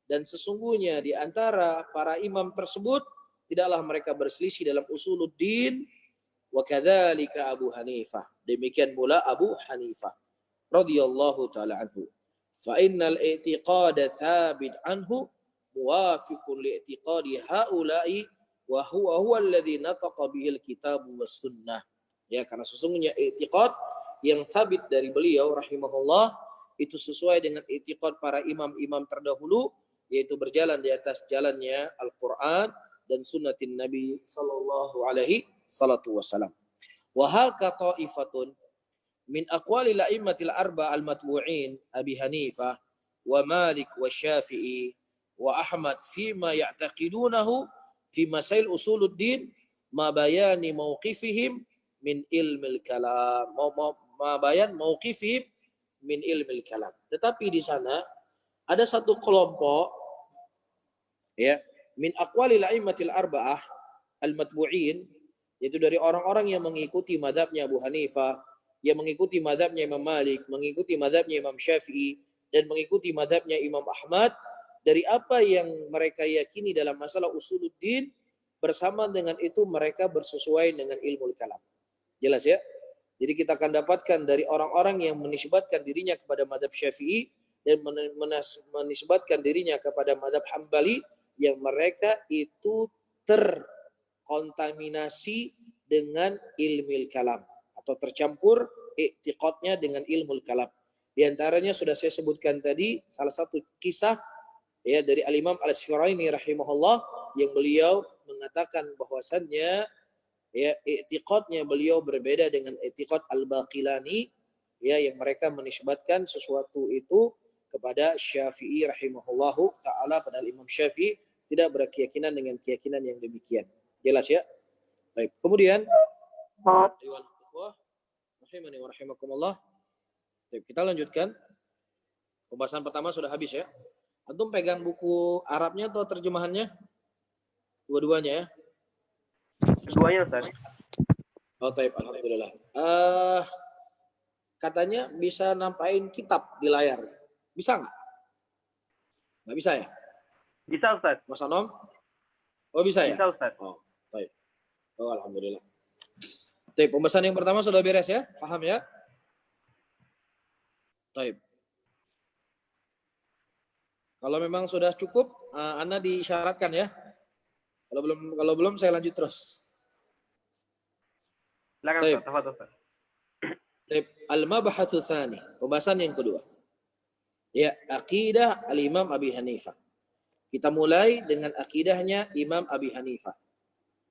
dan sesungguhnya di antara para imam tersebut tidaklah mereka berselisih dalam usuluddin. Wa kadzalika Abu Hanifah, demikian pula Abu Hanifah radhiyallahu taala anhu. Fa innal i'tiqada thabit anhu muwafiqun li i'tiqadi haula'i wa huwa alladhi nataqa bihil kitab was sunnah. Ya, karena sesungguhnya i'tiqad yang sabit dari beliau rahimahullah itu sesuai dengan i'tiqad para imam-imam terdahulu, yaitu berjalan di atas jalannya Al-Qur'an dan sunnatin Nabi sallallahu alaihi salatu wasallam. Wa haka ta'ifatun min aqwali la'immatil arba al-matbu'in Abi Hanifah wa Malik wa Syafi'i wa Ahmad fima ya'taqidunahu fi masail usuluddin ma bayani mauqifihim min ilmil kalam, ma bayan mauqifihim min ilmil kalam. Tetapi di sana ada satu kelompok ya min aqwali la'immatil arba'ah al-matbu'in, yaitu dari orang-orang yang mengikuti mazhabnya Abu Hanifah, yang mengikuti mazhabnya Imam Malik, mengikuti mazhabnya Imam Syafi'i, dan mengikuti mazhabnya Imam Ahmad dari apa yang mereka yakini dalam masalah usuluddin, bersama dengan itu mereka bersesuaian dengan ilmu kalam. Jelas ya? Jadi kita akan dapatkan dari orang-orang yang menisbatkan dirinya kepada mazhab Syafi'i dan menisbatkan dirinya kepada mazhab Hambali, yang mereka itu terkontaminasi dengan ilmu kalam atau tercampur i'tiqadnya dengan ilmu kalam. Di antaranya sudah saya sebutkan tadi salah satu kisah ya dari Al-Imam Al-Asfiraini rahimahullah, yang beliau mengatakan bahwasannya ya i'tiqadnya beliau berbeda dengan i'tiqad Al-Baqilani ya, yang mereka menisbatkan sesuatu itu kepada Syafi'i rahimahullahu taala, padahal Imam Syafi'i tidak berkeyakinan dengan keyakinan yang demikian. Jelas ya? Baik. Kemudian rahimani wa rahimakumullah. Baik, kita lanjutkan. Pembahasan pertama sudah habis ya. Antum pegang buku Arabnya atau terjemahannya? Dua-duanya ya? Keduanya, Ustaz. Oh, taib, alhamdulillah. Katanya bisa nampain kitab di layar. Bisa nggak? Nggak bisa ya? Bisa, Ustaz. Mas Anom? Oh, bisa ya? Bisa, Ustaz. Oh, taib. Oh, alhamdulillah. Taib, pembahasan yang pertama sudah beres ya? Paham ya? Taib. Kalau memang sudah cukup, Anda diisyaratkan ya. Kalau belum saya lanjut terus. Silakan, Taib. Ustaz. Tafadhol, Ustaz. Taib. Al-mabahatsu tsani, pembahasan yang kedua. Ya, akidah al-Imam Abi Hanifah. Kita mulai dengan akidahnya Imam Abi Hanifah.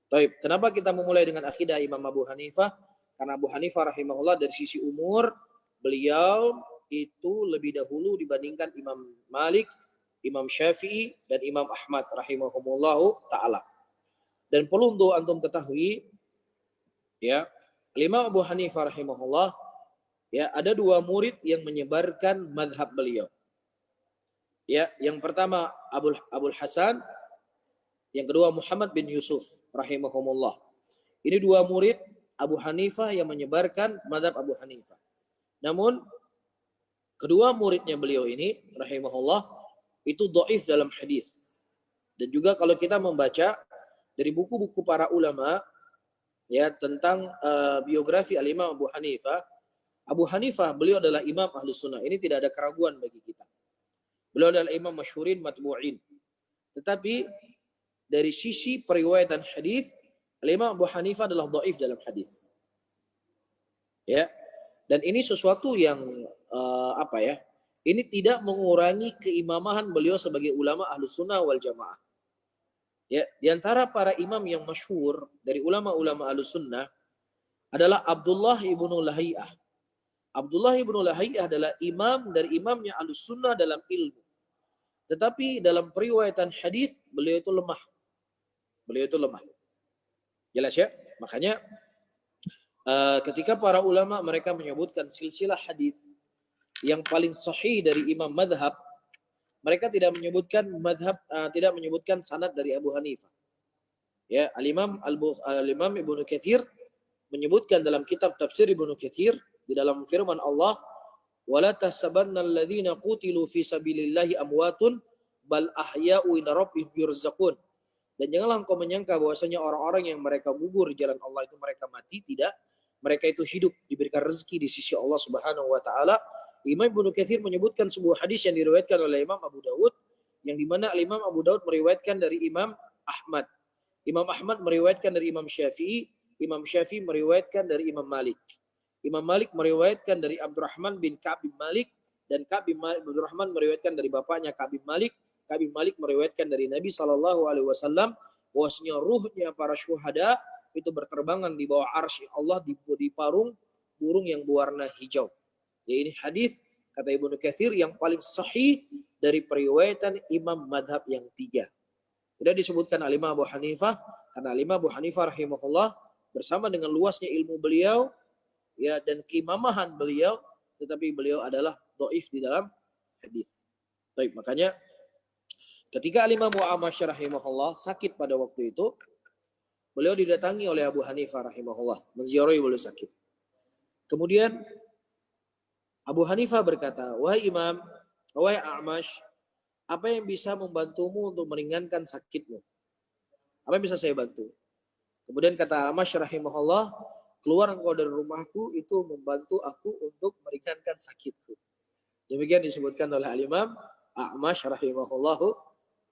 Taib. Kenapa kita memulai dengan akidah Imam Abu Hanifah? Karena Abu Hanifah rahimahullah dari sisi umur beliau itu lebih dahulu dibandingkan Imam Malik, Imam Syafi'i, dan Imam Ahmad rahimahumullahu ta'ala. Dan perlu untuk antum ketahui, ya, Imam Abu Hanifah rahimahullah, ya, ada dua murid yang menyebarkan madhab beliau. Ya, yang pertama Abul Hasan, yang kedua Muhammad bin Yusuf rahimahumullah. Ini dua murid Abu Hanifah yang menyebarkan madhab Abu Hanifah. Namun kedua muridnya beliau ini rahimahullah itu dhaif dalam hadis. Dan juga kalau kita membaca dari buku-buku para ulama ya tentang biografi Al-Imam Abu Hanifah beliau adalah imam Ahlus Sunnah. Ini tidak ada keraguan bagi kita. Beliau adalah imam masyhurin matbu'in. Tetapi dari sisi periwayatan hadis, Al-Imam Abu Hanifah adalah dhaif dalam hadis. Ya. Dan ini sesuatu yang ini tidak mengurangi keimamahan beliau sebagai ulama Ahlus Sunnah wal Jamaah. Ya, di antara para imam yang masyhur dari ulama-ulama Ahlus Sunnah adalah Abdullah ibnu Lahiyah. Abdullah ibnu Lahiyah adalah imam dari imamnya Ahlus Sunnah dalam ilmu. Tetapi dalam periwayatan hadis beliau itu lemah. Jelas ya? Makanya ketika para ulama mereka menyebutkan silsilah hadis yang paling sahih dari imam madhab, mereka tidak menyebutkan sanad dari Abu Hanifah. Ya, Al-Imam Ibnu Katsir menyebutkan dalam kitab tafsir Ibnu Katsir di dalam firman Allah, "Wala tahsabanna alladziina qutilu fi sabilillahi amwatun bal ahya'u inda rabbihim yurzaqun." Dan janganlah engkau menyangka bahwasanya orang-orang yang mereka gugur di jalan Allah itu mereka mati, tidak. Mereka itu hidup, diberikan rezeki di sisi Allah Subhanahu wa taala. Imam Ibnu Katsir menyebutkan sebuah hadis yang diriwayatkan oleh Imam Abu Daud, yang dimana Imam Abu Daud meriwayatkan dari Imam Ahmad. Imam Ahmad meriwayatkan dari Imam Syafi'i, Imam Syafi'i meriwayatkan dari Imam Malik. Imam Malik meriwayatkan dari Abdurrahman bin Ka'ab bin Malik, dan Ka'ab bin Malik, Abdurrahman meriwayatkan dari bapaknya Ka'ab bin Malik. Ka'ab bin Malik meriwayatkan dari Nabi SAW bahwasanya ruhnya para syuhada itu berterbangan di bawah arsy Allah di parung burung yang berwarna hijau. Ya, ini hadis kata Ibnu Katsir yang paling sahih dari periwayatan imam madhab yang 3. Tidak disebutkan Al-Imam Abu Hanifah, karena Al-Imam Abu Hanifah rahimahullah bersama dengan luasnya ilmu beliau ya dan keimamahan beliau, tetapi beliau adalah dhaif di dalam hadis. Baik, makanya ketika Al-Imam Amash rahimahullah sakit pada waktu itu, beliau didatangi oleh Abu Hanifah rahimahullah, menziarahi beliau sakit. Kemudian Abu Hanifah berkata, "Wahai Imam, wahai Amash, apa yang bisa membantumu untuk meringankan sakitmu? Apa yang bisa saya bantu?" Kemudian kata Amash rahimahullah, "Keluar engkau dari rumahku itu membantu aku untuk meringankan sakitku." Demikian disebutkan oleh Al-Imam Amash rahimahullahu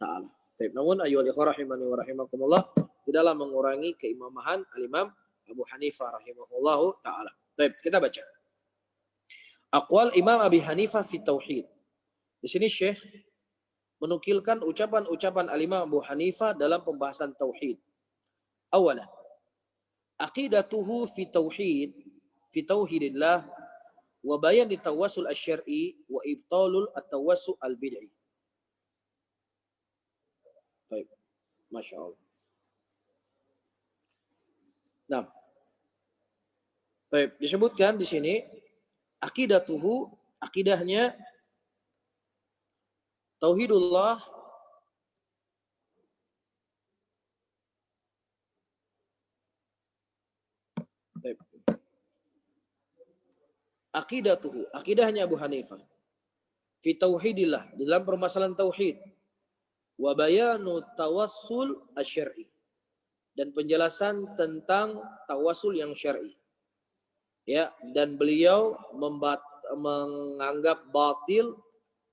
ta'ala. Namun ayyuhal ikhwah rahimani wa rahimakumullah, tidaklah mengurangi keimamahan Al-Imam Abu Hanifah rahimahullahu ta'ala. Baik, kita baca. Aqwal Imam Abi Hanifah fi tauhid. Di sini Syekh menukilkan ucapan-ucapan Al-Imam Abu Hanifah dalam pembahasan tauhid. Awalan, aqidatuhu fi tauhidillah wa bayan tawassul asy-syar'i wa ibtalul at-tawassul al-bid'i. Baik. Masya Allah. Nah, baik, disebutkan di sini aqidatuhu, akidahnya tauhidullah aqidatuhu, akidahnya Abu Hanifah fi tauhidillah, dalam permasalahan tauhid, wa bayanu tawassul asy-syar'i, dan penjelasan tentang tawassul yang syar'i. Ya, dan beliau menganggap batil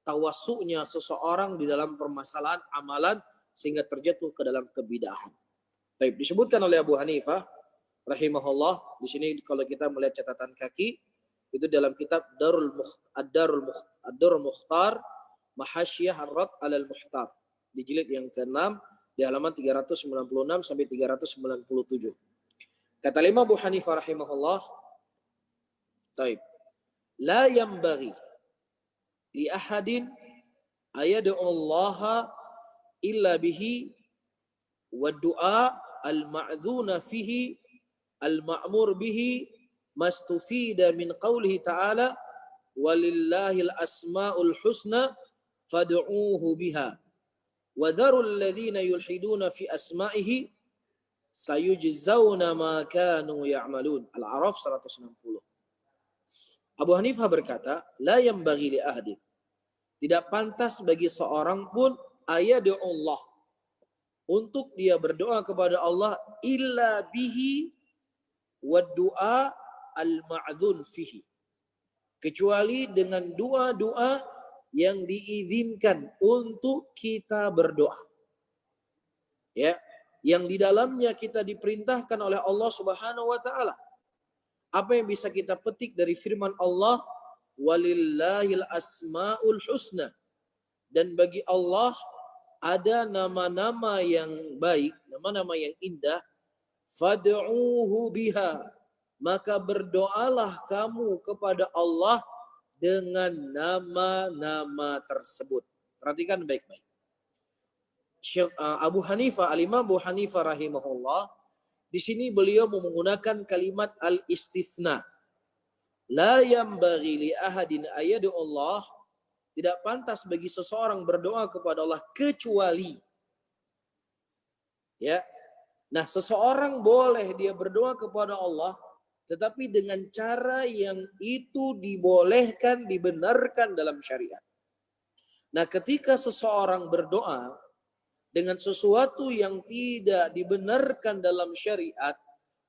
tawassunya seseorang di dalam permasalahan amalan sehingga terjatuh ke dalam kebidahan. Baik, disebutkan oleh Abu Hanifah rahimahullah di sini kalau kita melihat catatan kaki itu dalam kitab Ad-Darul Mukhtar Mahasyiyah Ar-Rad 'alal Muhtar di jilid yang ke-6 di halaman 396 sampai 397. Kata Imam Abu Hanifah rahimahullah, "Taib, la yanbaghi li ahadin ayad'u Allah illa bihi wa du'a al-ma'dzuna fihi al-ma'mur bihi mastufida min qawlihi ta'ala walillahil asma'ul husna fad'uuhu biha wa dharul ladzina yulhiduna fi asma'ihi sayujzauna ma kanu ya'malun." Al-A'raf 160. Abu Hanifah berkata, la yanbaghi li ahadin, tidak pantas bagi seorang pun ayad'u Allah, untuk dia berdoa kepada Allah, illa bihi wa du'a al-ma'dzun fihi, kecuali dengan doa-doa yang diizinkan untuk kita berdoa. Ya, yang di dalamnya kita diperintahkan oleh Allah Subhanahu wa taala. Apa yang bisa kita petik dari firman Allah, walillahil asmaul husna, dan bagi Allah ada nama-nama yang baik, nama-nama yang indah, fad'uuhu biha, maka berdoalah kamu kepada Allah dengan nama-nama tersebut. Perhatikan baik-baik. Abu Hanifah, Al-Imam Abu Hanifah rahimahullah, di sini beliau menggunakan kalimat al-istitsna. La yanbaghi li ahadin ayad'u Allah, tidak pantas bagi seseorang berdoa kepada Allah kecuali. Ya. Nah, seseorang boleh dia berdoa kepada Allah tetapi dengan cara yang itu dibolehkan, dibenarkan dalam syariat. Nah, ketika seseorang berdoa dengan sesuatu yang tidak dibenarkan dalam syariat,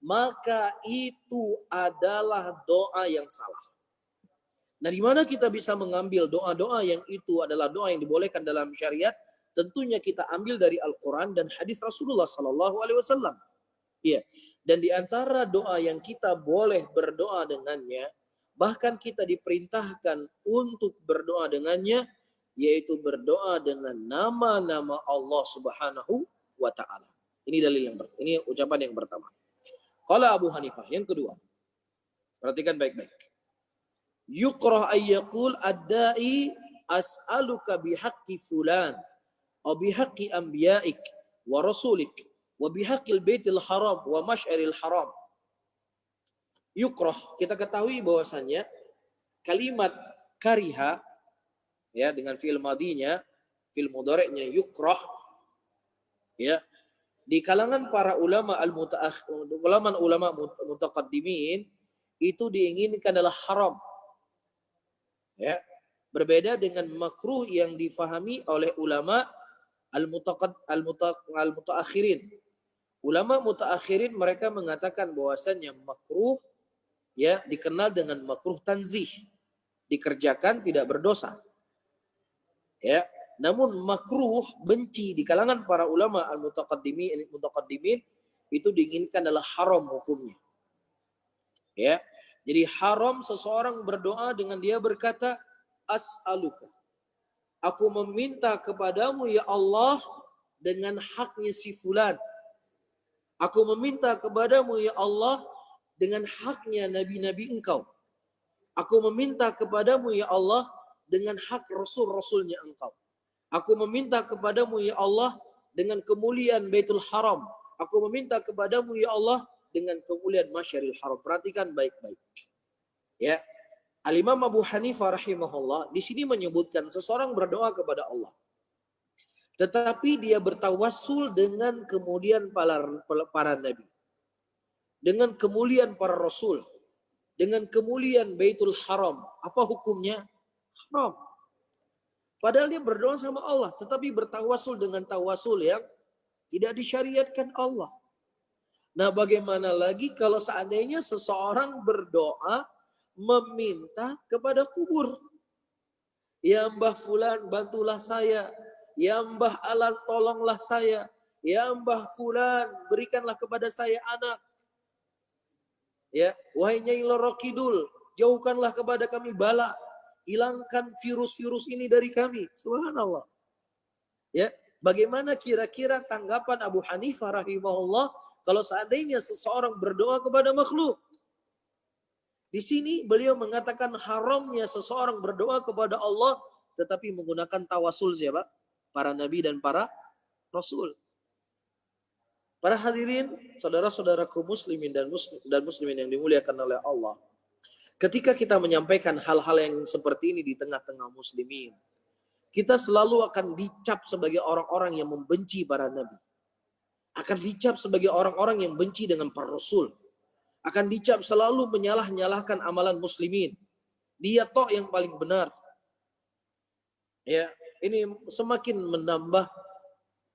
maka itu adalah doa yang salah. Nah, di mana kita bisa mengambil doa-doa yang itu adalah doa yang dibolehkan dalam syariat? Tentunya kita ambil dari Al-Quran dan hadis Rasulullah Sallallahu Alaihi Wasallam. Iya. Dan di antara doa yang kita boleh berdoa dengannya, bahkan kita diperintahkan untuk berdoa dengannya, yaitu berdoa dengan nama-nama Allah Subhanahu wa taala. Ini dalil ini ucapan yang pertama. Qala Abu Hanifah, yang kedua. Perhatikan baik-baik. Yukrah ayyaqul ad-da'i as'aluka bihaqqi fulan wa bihaqqi anbiya'ik wa rasulik wa bihaqqil baitil haram wa masy'aril haram. Yukrah, kita ketahui bahwasannya kalimat kariha ya dengan fi'il madinya, fi'il mudhari'nya yukrah ya, di kalangan para ulama ulama mutaqaddimin itu diinginkan adalah haram. Ya, berbeda dengan makruh yang difahami oleh ulama al-mutaakhirin. Ulama mutaakhirin mereka mengatakan bahwasannya makruh ya dikenal dengan makruh tanzih, dikerjakan tidak berdosa. Ya, namun makruh benci di kalangan para ulama al-mutaqaddimin itu diinginkan adalah haram hukumnya. Ya. Jadi haram seseorang berdoa dengan dia berkata as'aluka. Aku meminta kepadamu ya Allah dengan haknya si fulan. Aku meminta kepadamu ya Allah dengan haknya nabi-nabi engkau. Aku meminta kepadamu ya Allah dengan hak rasul-rasulnya engkau. Aku meminta kepadamu ya Allah dengan kemuliaan Baitul Haram. Aku meminta kepadamu ya Allah dengan kemuliaan Masyaril Haram. Perhatikan baik-baik. Ya. Al-Imam Abu Hanifah rahimahullah di sini menyebutkan seseorang berdoa kepada Allah. Tetapi dia bertawassul dengan kemuliaan para nabi. Dengan kemuliaan para rasul. Dengan kemuliaan Baitul Haram. Apa hukumnya? Haram. Padahal dia berdoa sama Allah, tetapi bertawassul dengan tawassul yang tidak disyariatkan Allah. Nah, bagaimana lagi kalau seandainya seseorang berdoa meminta kepada kubur? Ya Mbah Fulan, bantulah saya. Ya Mbah Alan, tolonglah saya. Ya Mbah Fulan, berikanlah kepada saya anak. Ya, wahai Nyai Loro Kidul, jauhkanlah kepada kami bala. Hilangkan virus-virus ini dari kami. Subhanallah. Ya, bagaimana kira-kira tanggapan Abu Hanifah rahimahullah kalau seandainya seseorang berdoa kepada makhluk? Di sini beliau mengatakan haramnya seseorang berdoa kepada Allah tetapi menggunakan tawasul siapa? Para nabi dan para rasul. Para hadirin, saudara-saudaraku muslimin dan muslimin yang dimuliakan oleh Allah. Ketika kita menyampaikan hal-hal yang seperti ini di tengah-tengah muslimin, kita selalu akan dicap sebagai orang-orang yang membenci para nabi. Akan dicap sebagai orang-orang yang benci dengan para rasul. Akan dicap selalu menyalah-nyalahkan amalan muslimin. Dia tok yang paling benar. Ya, ini semakin menambah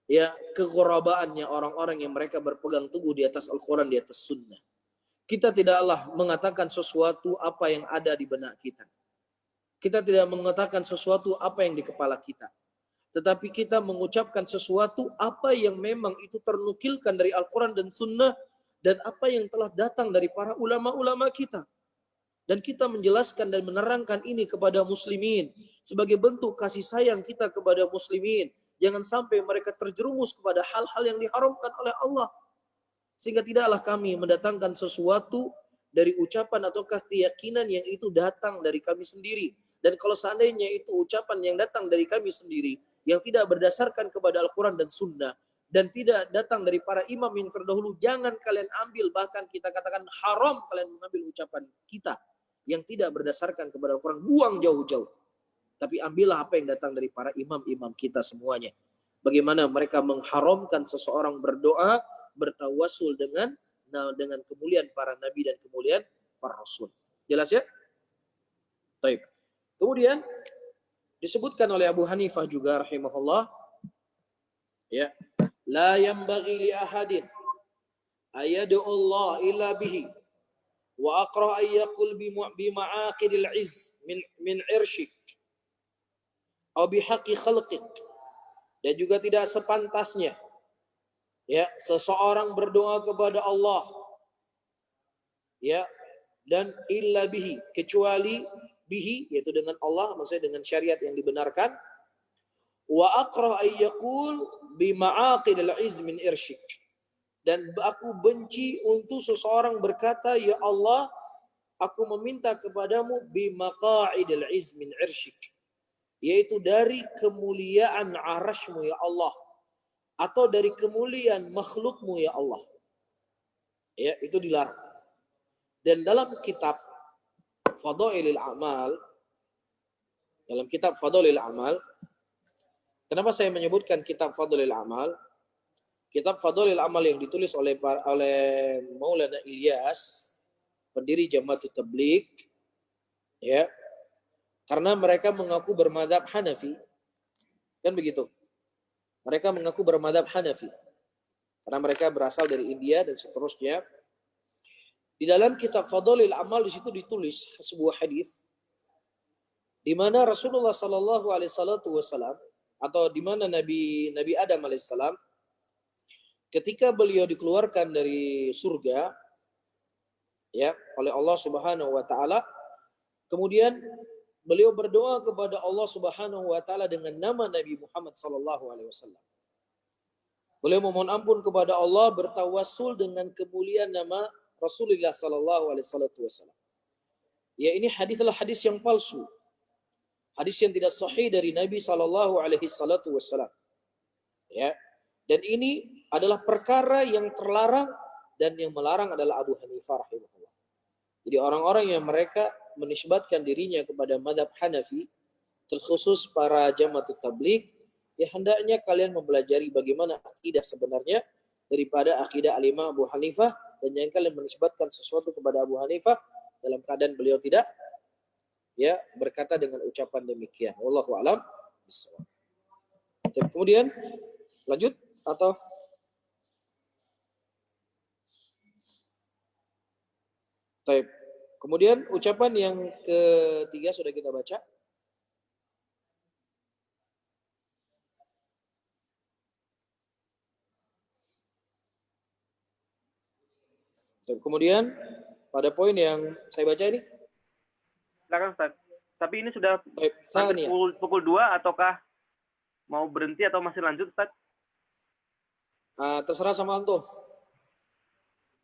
ya keghurabaannya orang-orang yang mereka berpegang teguh di atas Al-Quran, di atas sunnah. Kita tidaklah mengatakan sesuatu apa yang ada di benak kita. Kita tidak mengatakan sesuatu apa yang di kepala kita. Tetapi kita mengucapkan sesuatu apa yang memang itu ternukilkan dari Al-Quran dan Sunnah dan apa yang telah datang dari para ulama-ulama kita. Dan kita menjelaskan dan menerangkan ini kepada muslimin sebagai bentuk kasih sayang kita kepada muslimin. Jangan sampai mereka terjerumus kepada hal-hal yang diharamkan oleh Allah. Sehingga tidaklah kami mendatangkan sesuatu dari ucapan ataukah keyakinan yang itu datang dari kami sendiri. Dan kalau seandainya itu ucapan yang datang dari kami sendiri, yang tidak berdasarkan kepada Al-Quran dan Sunnah, dan tidak datang dari para imam yang terdahulu, jangan kalian ambil, bahkan kita katakan haram kalian mengambil ucapan kita yang tidak berdasarkan kepada Al-Quran, buang jauh-jauh. Tapi ambillah apa yang datang dari para imam-imam kita semuanya. Bagaimana mereka mengharamkan seseorang berdoa, bertawassul dengan kemuliaan para nabi dan kemuliaan para rasul. Jelas ya? Baik. Kemudian disebutkan oleh Abu Hanifah juga rahimahullah, ya, la yanbaghi li ahadin ayad'u Allah illa bihi wa aqra ay yaqul bi ma'aqidil izz min irshik aw bi haqqi khalqik. Dan juga tidak sepantasnya Ya, seseorang berdoa kepada Allah, ya, dan illa bihi, kecuali bihi, yaitu dengan Allah, maksudnya dengan syariat yang dibenarkan. Wa akrah ay yaqul bima'aqid al-izz min irsyik. Dan aku benci untuk seseorang berkata, ya Allah, aku meminta kepadamu bimaqa'id al-izz min irsyik, yaitu dari kemuliaan arasy-Mu ya Allah, atau dari kemuliaan makhluk-Mu ya Allah. Ya, itu dilarang. Dan dalam kitab Fadailil Amal, kenapa saya menyebutkan kitab Fadailil Amal? Kitab Fadailil Amal yang ditulis oleh Maulana Ilyas, pendiri Jamaatul Tabligh, ya. Karena mereka mengaku bermadzhab Hanafi. Kan begitu? Mereka mengaku bermadzhab Hanafi. Karena mereka berasal dari India dan seterusnya. Di dalam kitab Fadailil Amal di situ ditulis sebuah hadis di mana Rasulullah sallallahu alaihi wasallam, atau di mana Nabi Adam alaihissalam, ketika beliau dikeluarkan dari surga, ya, oleh Allah Subhanahu wa taala, kemudian beliau berdoa kepada Allah Subhanahu wa taala dengan nama Nabi Muhammad sallallahu alaihi wasallam. Beliau memohon ampun kepada Allah, bertawassul dengan kemuliaan nama Rasulullah sallallahu alaihi wasallam. Ya, ini hadislah hadis yang palsu. Hadis yang tidak sahih dari Nabi sallallahu alaihi wasallam. Ya. Dan ini adalah perkara yang terlarang, dan yang melarang adalah Abu Hanifah rahimahullah. Jadi orang-orang yang mereka menisbatkan dirinya kepada mazhab Hanafi, terkhusus para Jamaatul Tabligh, ya hendaknya kalian mempelajari bagaimana akidah sebenarnya daripada akidah Al-Imam Abu Hanifah, dan jangan kalian menisbatkan sesuatu kepada Abu Hanifah dalam keadaan beliau tidak, ya, berkata dengan ucapan demikian. Wallahu a'lam bishawab. Kemudian lanjut atau Taib. Kemudian ucapan yang ketiga sudah kita baca. Taib. Kemudian pada poin yang saya baca ini. Silakan Ustaz. Tapi ini sudah Taib. hampir pukul 2 ataukah mau berhenti atau masih lanjut Ustaz? Terserah sama antum.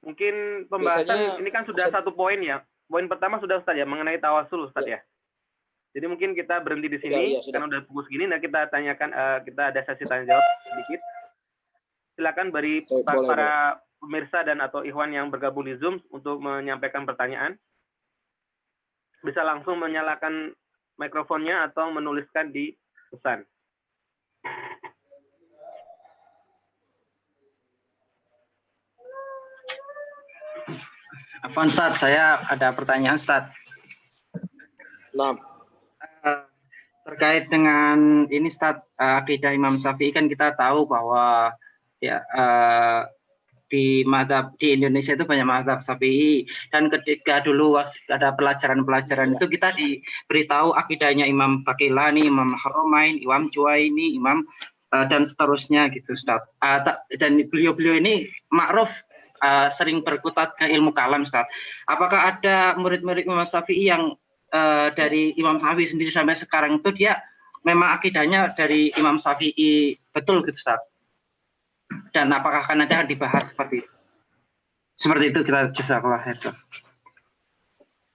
Mungkin pembahasan Biasanya, ini kan sudah satu poin ya. Poin pertama sudah Ustaz ya, mengenai tawasul Ustaz ya. Jadi mungkin kita berhenti di sini karena udah pukul segini. Nah, kita tanyakan, kita ada sesi tanya jawab sedikit. Silakan beri para pemirsa dan atau ikhwan yang bergabung di Zoom untuk menyampaikan pertanyaan. Bisa langsung menyalakan mikrofonnya atau menuliskan di pesan. Afwan Ustaz, saya ada pertanyaan Ustaz. Nah, terkait dengan ini Ustaz, akidah Imam Syafi'i kan kita tahu bahwa ya di Indonesia itu banyak mazhab Syafi'i, dan ketika dulu ada pelajaran-pelajaran itu kita diberitahu akidahnya Imam Baqillani, Imam Haramain, Imam Juwaini, Imam dan seterusnya gitu Ustaz. Dan beliau-beliau ini ma'ruf sering berkutat ke ilmu kalam Ustaz. Apakah ada murid-murid Imam Syafi'i yang dari Imam Syafi'i sendiri sampai sekarang itu dia memang akidahnya dari Imam Syafi'i betul gitu Ustaz? Dan apakah akan nanti dibahas seperti itu? Seperti itu kita jazakallah khairan.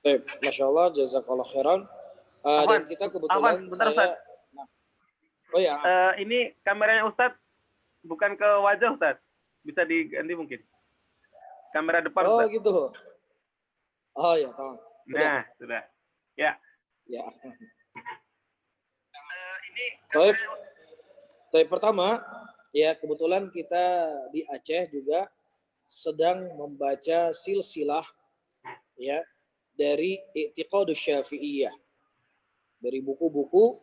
baik, Masya Allah, jazakallah khairan. Dan kita kebetulan oh ya. Ini kameranya Ustadz bukan ke wajah Ustadz, bisa diganti mungkin. Kamera depan. Oh Ustadz. gitu. Oh ya, tahu. Nah, sudah. Ya. Ya. Baik, pertama, ya kebetulan kita di Aceh juga sedang membaca silsilah ya dari I'tiqadus Syafi'iyah. Dari buku-buku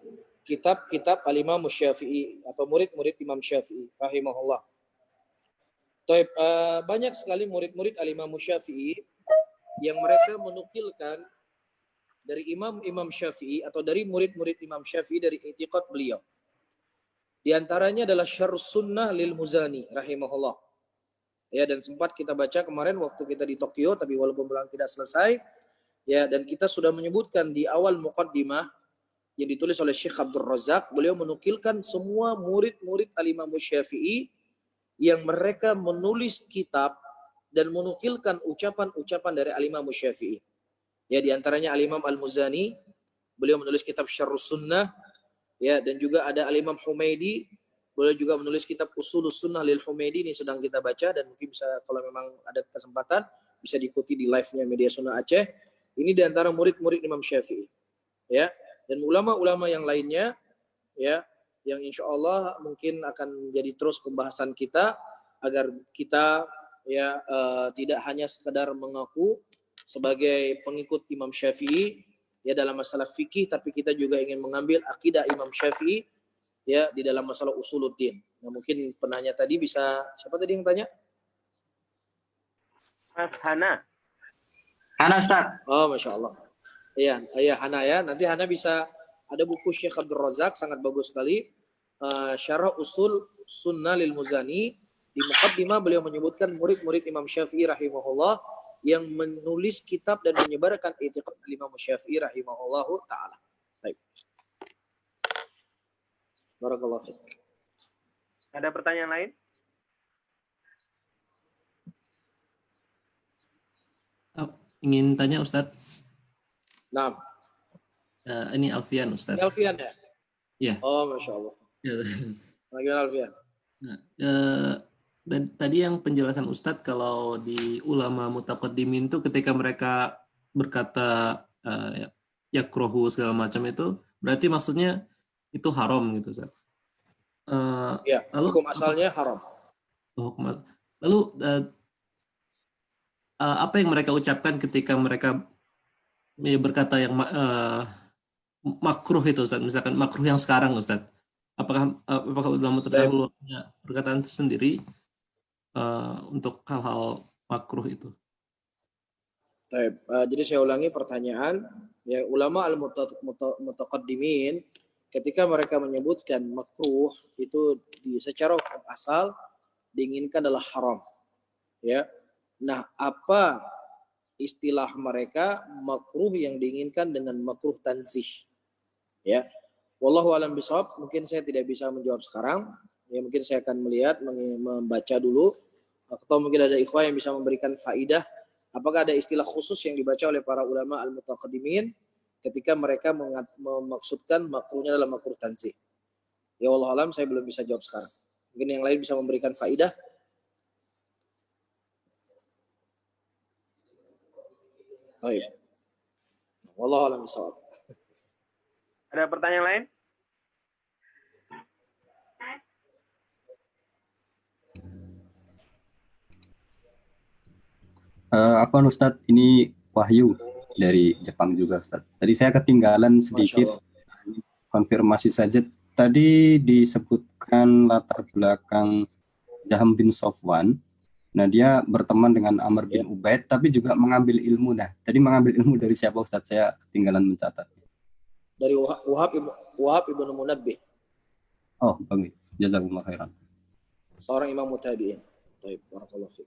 kitab-kitab Al-Imam Syafi'i atau murid-murid Imam Syafi'i rahimahullah. Banyak sekali murid-murid Al-Imam Syafi'i yang mereka menukilkan dari Imam Syafi'i atau dari murid-murid Imam Syafi'i dari i'tiqad beliau. Di antaranya adalah Syarhus Sunnah lil Muzani rahimahullah. Ya, dan sempat kita baca kemarin waktu kita di Tokyo, tapi walaupun belum tidak selesai, ya, dan kita sudah menyebutkan di awal muqaddimah yang ditulis oleh Syekh Abdul Razak, beliau menukilkan semua murid-murid Al-Imam Syafi'i yang mereka menulis kitab dan menukilkan ucapan-ucapan dari Al-Imam Syafi'i. Ya, di antaranya Al-Imam Al-Muzani, beliau menulis kitab Syarhus Sunnah, ya, dan juga ada Al-Imam Humaidi, beliau juga menulis kitab Usulus Sunnah lil Humaidi, ini sedang kita baca dan mungkin bisa kalau memang ada kesempatan bisa diikuti di live-nya Media Sunnah Aceh. Ini di antara murid-murid Imam Syafi'i. Ya, dan ulama-ulama yang lainnya, ya, yang insya Allah mungkin akan menjadi terus pembahasan kita agar kita, ya, tidak hanya sekedar mengaku sebagai pengikut Imam Syafi'i, ya, dalam masalah fikih, tapi kita juga ingin mengambil akidah Imam Syafi'i, ya, di dalam masalah usuluddin. Nah, mungkin penanya tadi bisa, siapa tadi yang tanya? Mas Hana. Hana Ustaz. Oh, Masya Allah. Iya, Hana ya. Nanti Hana bisa, ada buku Syekh Abdul Razak, sangat bagus sekali. Syarah Usul Sunnah lil Muzani. Di muqaddimah beliau menyebutkan murid-murid Imam Syafi'i rahimahullah yang menulis kitab dan menyebarkan i'tiqad Imam Syafi'i rahimahullahu ta'ala. Baik. Barakallahu fiik. Ada pertanyaan lain? Ingin tanya Ustadz. Nah, Ini Alfian Ustadz. ini Alfian ya? Iya. Oh, Masya Allah. Bagaimana Alfian? Nah, dan tadi yang penjelasan Ustadz kalau di ulama mutaqaddimin itu ketika mereka berkata yakrohu segala macam itu berarti maksudnya itu haram gitu Ustadz. Ya, Lalu hukum asalnya haram. Lalu apa yang mereka ucapkan ketika mereka berkata yang makruh itu Ustaz, misalkan makruh yang sekarang Ustaz, apakah ulama terdahulu perkataan itu sendiri untuk hal-hal makruh itu? Baik, jadi saya ulangi pertanyaan, ya, ulama al-mutaqaddimin ketika mereka menyebutkan makruh itu secara hukum asal diinginkan adalah haram, ya. Nah, apa istilah mereka makruh yang diinginkan dengan makruh tanzih? Ya, wallahu alam bishawab. Mungkin saya tidak bisa menjawab sekarang. Ya, mungkin saya akan melihat, membaca dulu, atau mungkin ada ikhwah yang bisa memberikan faidah. Apakah ada istilah khusus yang dibaca oleh para ulama al-mutaqaddimin ketika mereka memaksudkan makruhnya adalah makruh tanzih? Ya Allah alam, saya belum bisa jawab sekarang. Mungkin yang lain bisa memberikan faidah. Oh iya. Wallahu a'lam bishawab. Ada pertanyaan lain? Apa Ustadz, ini Wahyu dari Jepang juga Ustadz. Tadi saya ketinggalan sedikit, konfirmasi saja. Tadi disebutkan latar belakang Jaham bin Sofwan. Nah, dia berteman dengan Amr bin Ubaid, tapi juga mengambil ilmu. Nah, tadi mengambil ilmu dari siapa Ustadz? Saya ketinggalan mencatat. Dari Wahab ibnu Munabbih. Oh, bagus. Jazakumullah khairan. Seorang imam mutabi'in. Baik, barakallahu fiik.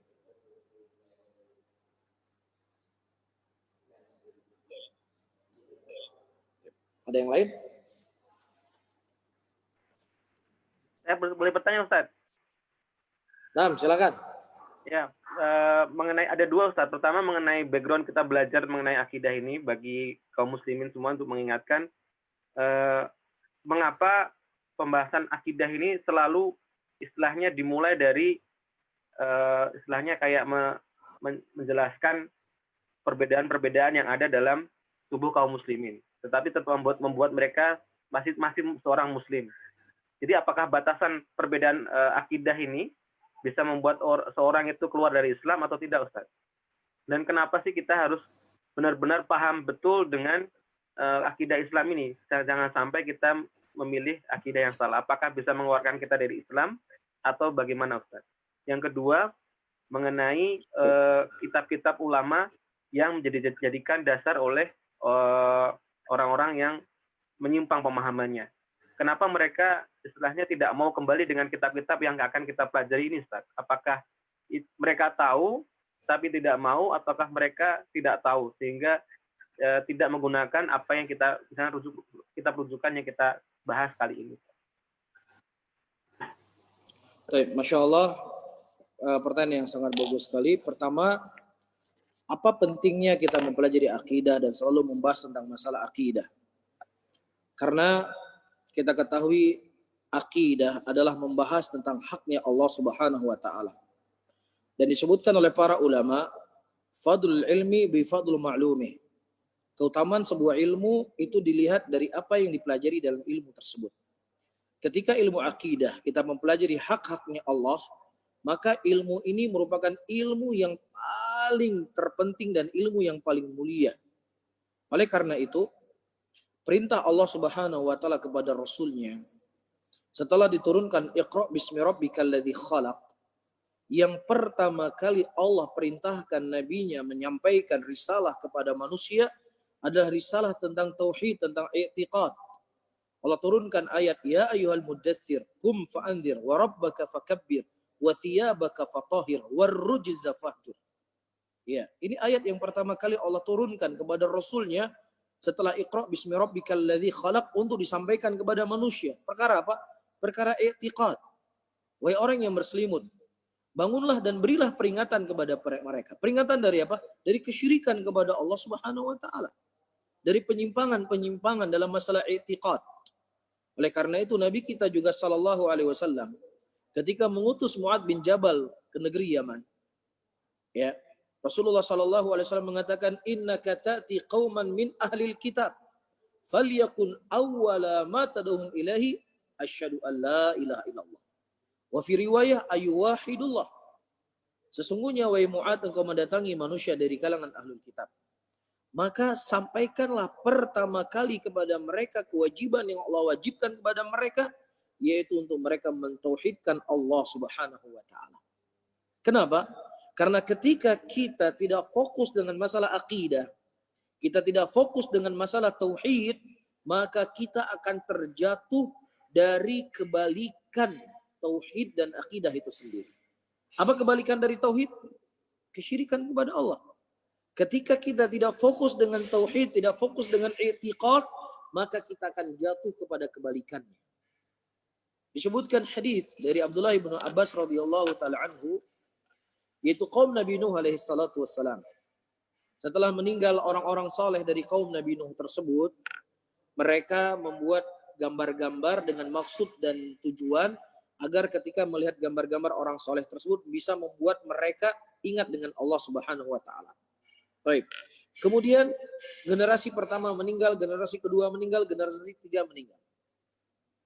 Ada yang lain? Saya boleh bertanya Ustaz? Nah, silakan. Ya, mengenai ada dua Ustaz. Pertama mengenai background kita belajar mengenai akidah ini bagi kaum muslimin semua untuk mengingatkan mengapa pembahasan akidah ini selalu istilahnya dimulai dari istilahnya kayak menjelaskan perbedaan-perbedaan yang ada dalam tubuh kaum muslimin, tetapi tetap membuat mereka masih seorang muslim. Jadi apakah batasan perbedaan akidah ini bisa membuat seorang itu keluar dari Islam atau tidak, Ustaz? Dan kenapa sih kita harus benar-benar paham betul dengan akidah Islam ini? Jangan sampai kita memilih akidah yang salah. Apakah bisa mengeluarkan kita dari Islam atau bagaimana, Ustaz? Yang kedua, mengenai kitab-kitab ulama yang dijadikan dasar oleh orang-orang yang menyimpang pemahamannya. Kenapa mereka istilahnya tidak mau kembali dengan kitab-kitab yang akan kita pelajari ini, Ustaz? Apakah mereka tahu tapi tidak mau, ataukah mereka tidak tahu sehingga tidak menggunakan apa yang kita misalnya rujukan yang kita bahas kali ini. Baik, Masya Allah, pertanyaan yang sangat bagus sekali. Pertama, apa pentingnya kita mempelajari akidah dan selalu membahas tentang masalah akidah? Karena kita ketahui akidah adalah membahas tentang haknya Allah Subhanahu wa taala. Dan disebutkan oleh para ulama, fadlul ilmi bi fadlul ma'lumih. Keutamaan sebuah ilmu itu dilihat dari apa yang dipelajari dalam ilmu tersebut. Ketika ilmu akidah kita mempelajari hak-haknya Allah, maka ilmu ini merupakan ilmu yang paling terpenting dan ilmu yang paling mulia. Oleh karena itu, perintah Allah Subhanahu wa taala kepada Rasulnya setelah diturunkan Iqra bismi rabbikal ladzi khalaq, yang pertama kali Allah perintahkan nabinya menyampaikan risalah kepada manusia adalah risalah tentang tauhid, tentang i'tiqad. Allah turunkan ayat, ya ayyuhal muddatsir qum fa'anzir wa rabbaka fakabbir wa thiyabaka fatahhir war rujza fahjur. Ya, ini ayat yang pertama kali Allah turunkan kepada Rasulnya setelah Iqra bismi rabbikal ladzi khalaq untuk disampaikan kepada manusia. Perkara apa? Perkara i'tiqad. Wahai orang yang berselimut, bangunlah dan berilah peringatan kepada mereka. Peringatan dari apa? Dari kesyirikan kepada Allah Subhanahu wa taala. Dari penyimpangan-penyimpangan dalam masalah i'tiqad. Oleh karena itu Nabi kita juga sallallahu alaihi wasallam ketika mengutus Mu'adz bin Jabal ke negeri Yaman, ya, Rasulullah sallallahu alaihi wasallam mengatakan, innaka ta'ti qauman min ahlil kitab falyakun awwala ma tad'uhum ilahi asyhadu an la ilaha illallah wa fi riwayah ayyuwahidullah. Sesungguhnya wahai Mu'adz, engkau mendatangi manusia dari kalangan ahlul kitab, maka sampaikanlah pertama kali kepada mereka kewajiban yang Allah wajibkan kepada mereka, yaitu untuk mereka mentauhidkan Allah Subhanahu wa taala. Kenapa? Karena ketika kita tidak fokus dengan masalah akidah, kita tidak fokus dengan masalah tauhid, maka kita akan terjatuh dari kebalikan tauhid dan akidah itu sendiri. Apa kebalikan dari tauhid? Kesyirikan kepada Allah. Ketika kita tidak fokus dengan tauhid, tidak fokus dengan i'tiqad, maka kita akan jatuh kepada kebalikannya. Disebutkan hadis dari Abdullah bin Abbas radhiyallahu taala anhu, yaitu kaum Nabi Nuh alaihi salatu wassalam. Setelah meninggal orang-orang saleh dari kaum Nabi Nuh tersebut, mereka membuat gambar-gambar dengan maksud dan tujuan agar ketika melihat gambar-gambar orang saleh tersebut bisa membuat mereka ingat dengan Allah Subhanahu wa taala. Baik. Kemudian generasi pertama meninggal, generasi kedua meninggal, generasi ketiga meninggal.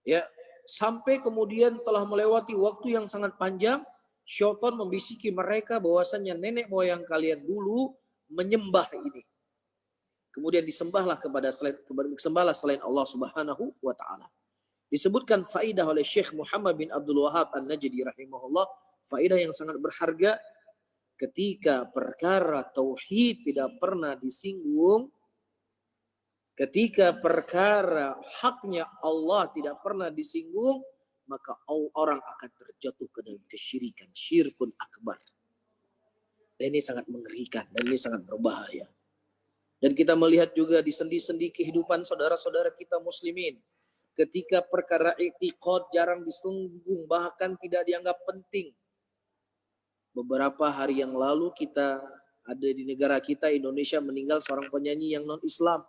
Ya, sampai kemudian telah melewati waktu yang sangat panjang, syaitan membisiki mereka bahwasannya nenek moyang kalian dulu menyembah ini. Kemudian disembahlah selain Allah Subhanahu wa taala. Disebutkan faidah oleh Syekh Muhammad bin Abdul Wahhab An-Najdi rahimahullah, faidah yang sangat berharga. Ketika perkara tauhid tidak pernah disinggung, ketika perkara haknya Allah tidak pernah disinggung, maka orang akan terjatuh ke dalam kesyirikan, syirkun akbar. Dan ini sangat mengerikan, dan ini sangat berbahaya. Dan kita melihat juga di sendi-sendi kehidupan saudara-saudara kita muslimin, ketika perkara i'tiqad jarang disinggung, bahkan tidak dianggap penting. Beberapa hari yang lalu kita ada di negara kita Indonesia meninggal seorang penyanyi yang non-Islam.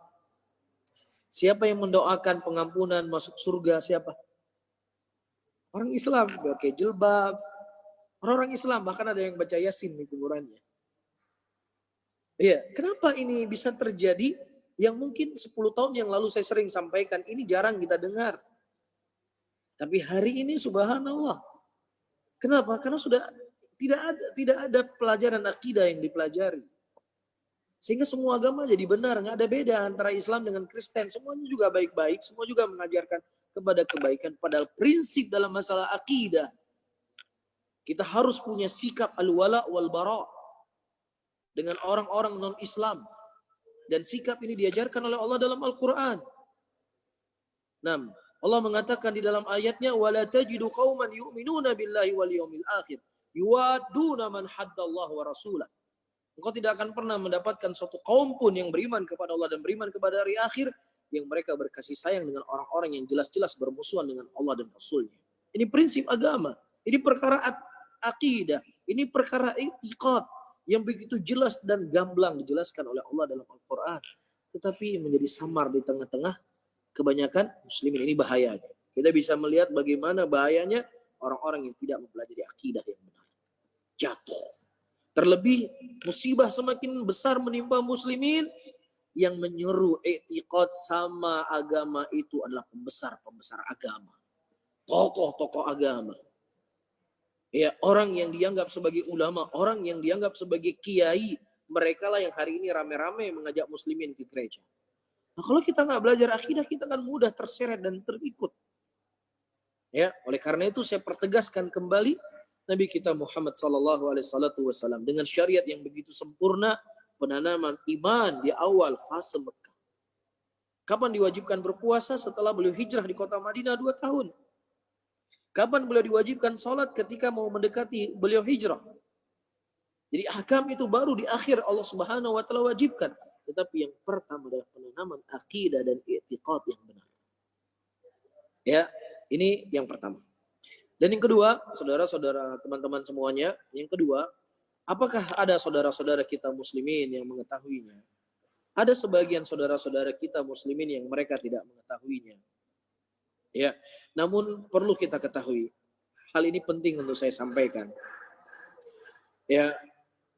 Siapa yang mendoakan pengampunan masuk surga? Siapa? Orang Islam, pakai jilbab. Orang-orang Islam, bahkan ada yang baca Yasin di kuburannya. Iya, kenapa ini bisa terjadi? Yang mungkin 10 tahun yang lalu saya sering sampaikan, ini jarang kita dengar. Tapi hari ini subhanallah. Kenapa? Karena sudah tidak ada pelajaran akidah yang dipelajari. Sehingga semua agama jadi benar, nggak ada beda antara Islam dengan Kristen. Semuanya juga baik-baik, semua juga mengajarkan kepada kebaikan. Padahal prinsip dalam masalah akidah, kita harus punya sikap al-wala wal bara dengan orang-orang non-Islam. Dan sikap ini diajarkan oleh Allah dalam Al-Quran. Nah, Allah mengatakan di dalam ayatnya, وَلَا تَجِدُ قَوْمًا يُؤْمِنُونَ بِاللَّهِ وَالْيَوْمِ الْآخِرِ yuwaduna man haddallahu wa rasulah. Engkau tidak akan pernah mendapatkan suatu kaum pun yang beriman kepada Allah dan beriman kepada hari akhir yang mereka berkasih sayang dengan orang-orang yang jelas-jelas bermusuhan dengan Allah dan Rasulnya. Ini prinsip agama. Ini perkara akidah. Ini perkara i'tiqad yang begitu jelas dan gamblang dijelaskan oleh Allah dalam Al-Quran. Tetapi menjadi samar di tengah-tengah kebanyakan muslimin. Ini bahayanya. Kita bisa melihat bagaimana bahayanya orang-orang yang tidak mempelajari akidah yang benar. Jatuh. Terlebih musibah semakin besar menimpa muslimin yang menyeru i'tiqad sama agama itu adalah pembesar-pembesar agama. Tokoh-tokoh agama. Ya, orang yang dianggap sebagai ulama, orang yang dianggap sebagai kiai, mereka lah yang hari ini rame-rame mengajak muslimin ke gereja. Nah, kalau kita nggak belajar akidah, kita akan mudah terseret dan terikut. Ya, oleh karena itu saya pertegaskan kembali Nabi kita Muhammad SAW dengan syariat yang begitu sempurna, penanaman iman di awal fase Mekah. Kapan diwajibkan berpuasa? Setelah beliau hijrah di kota Madinah 2 tahun. Kapan beliau diwajibkan sholat? Ketika mau mendekati beliau hijrah. Jadi ahkam itu baru di akhir Allah Subhanahu wa taala wajibkan. Tetapi yang pertama adalah penanaman akidah dan i'tiqad yang benar. Ya, ini yang pertama. Dan yang kedua, saudara-saudara, teman-teman semuanya, yang kedua, apakah ada saudara-saudara kita muslimin yang mengetahuinya? Ada sebagian saudara-saudara kita muslimin yang mereka tidak mengetahuinya. Ya, namun perlu kita ketahui, hal ini penting untuk saya sampaikan. Ya,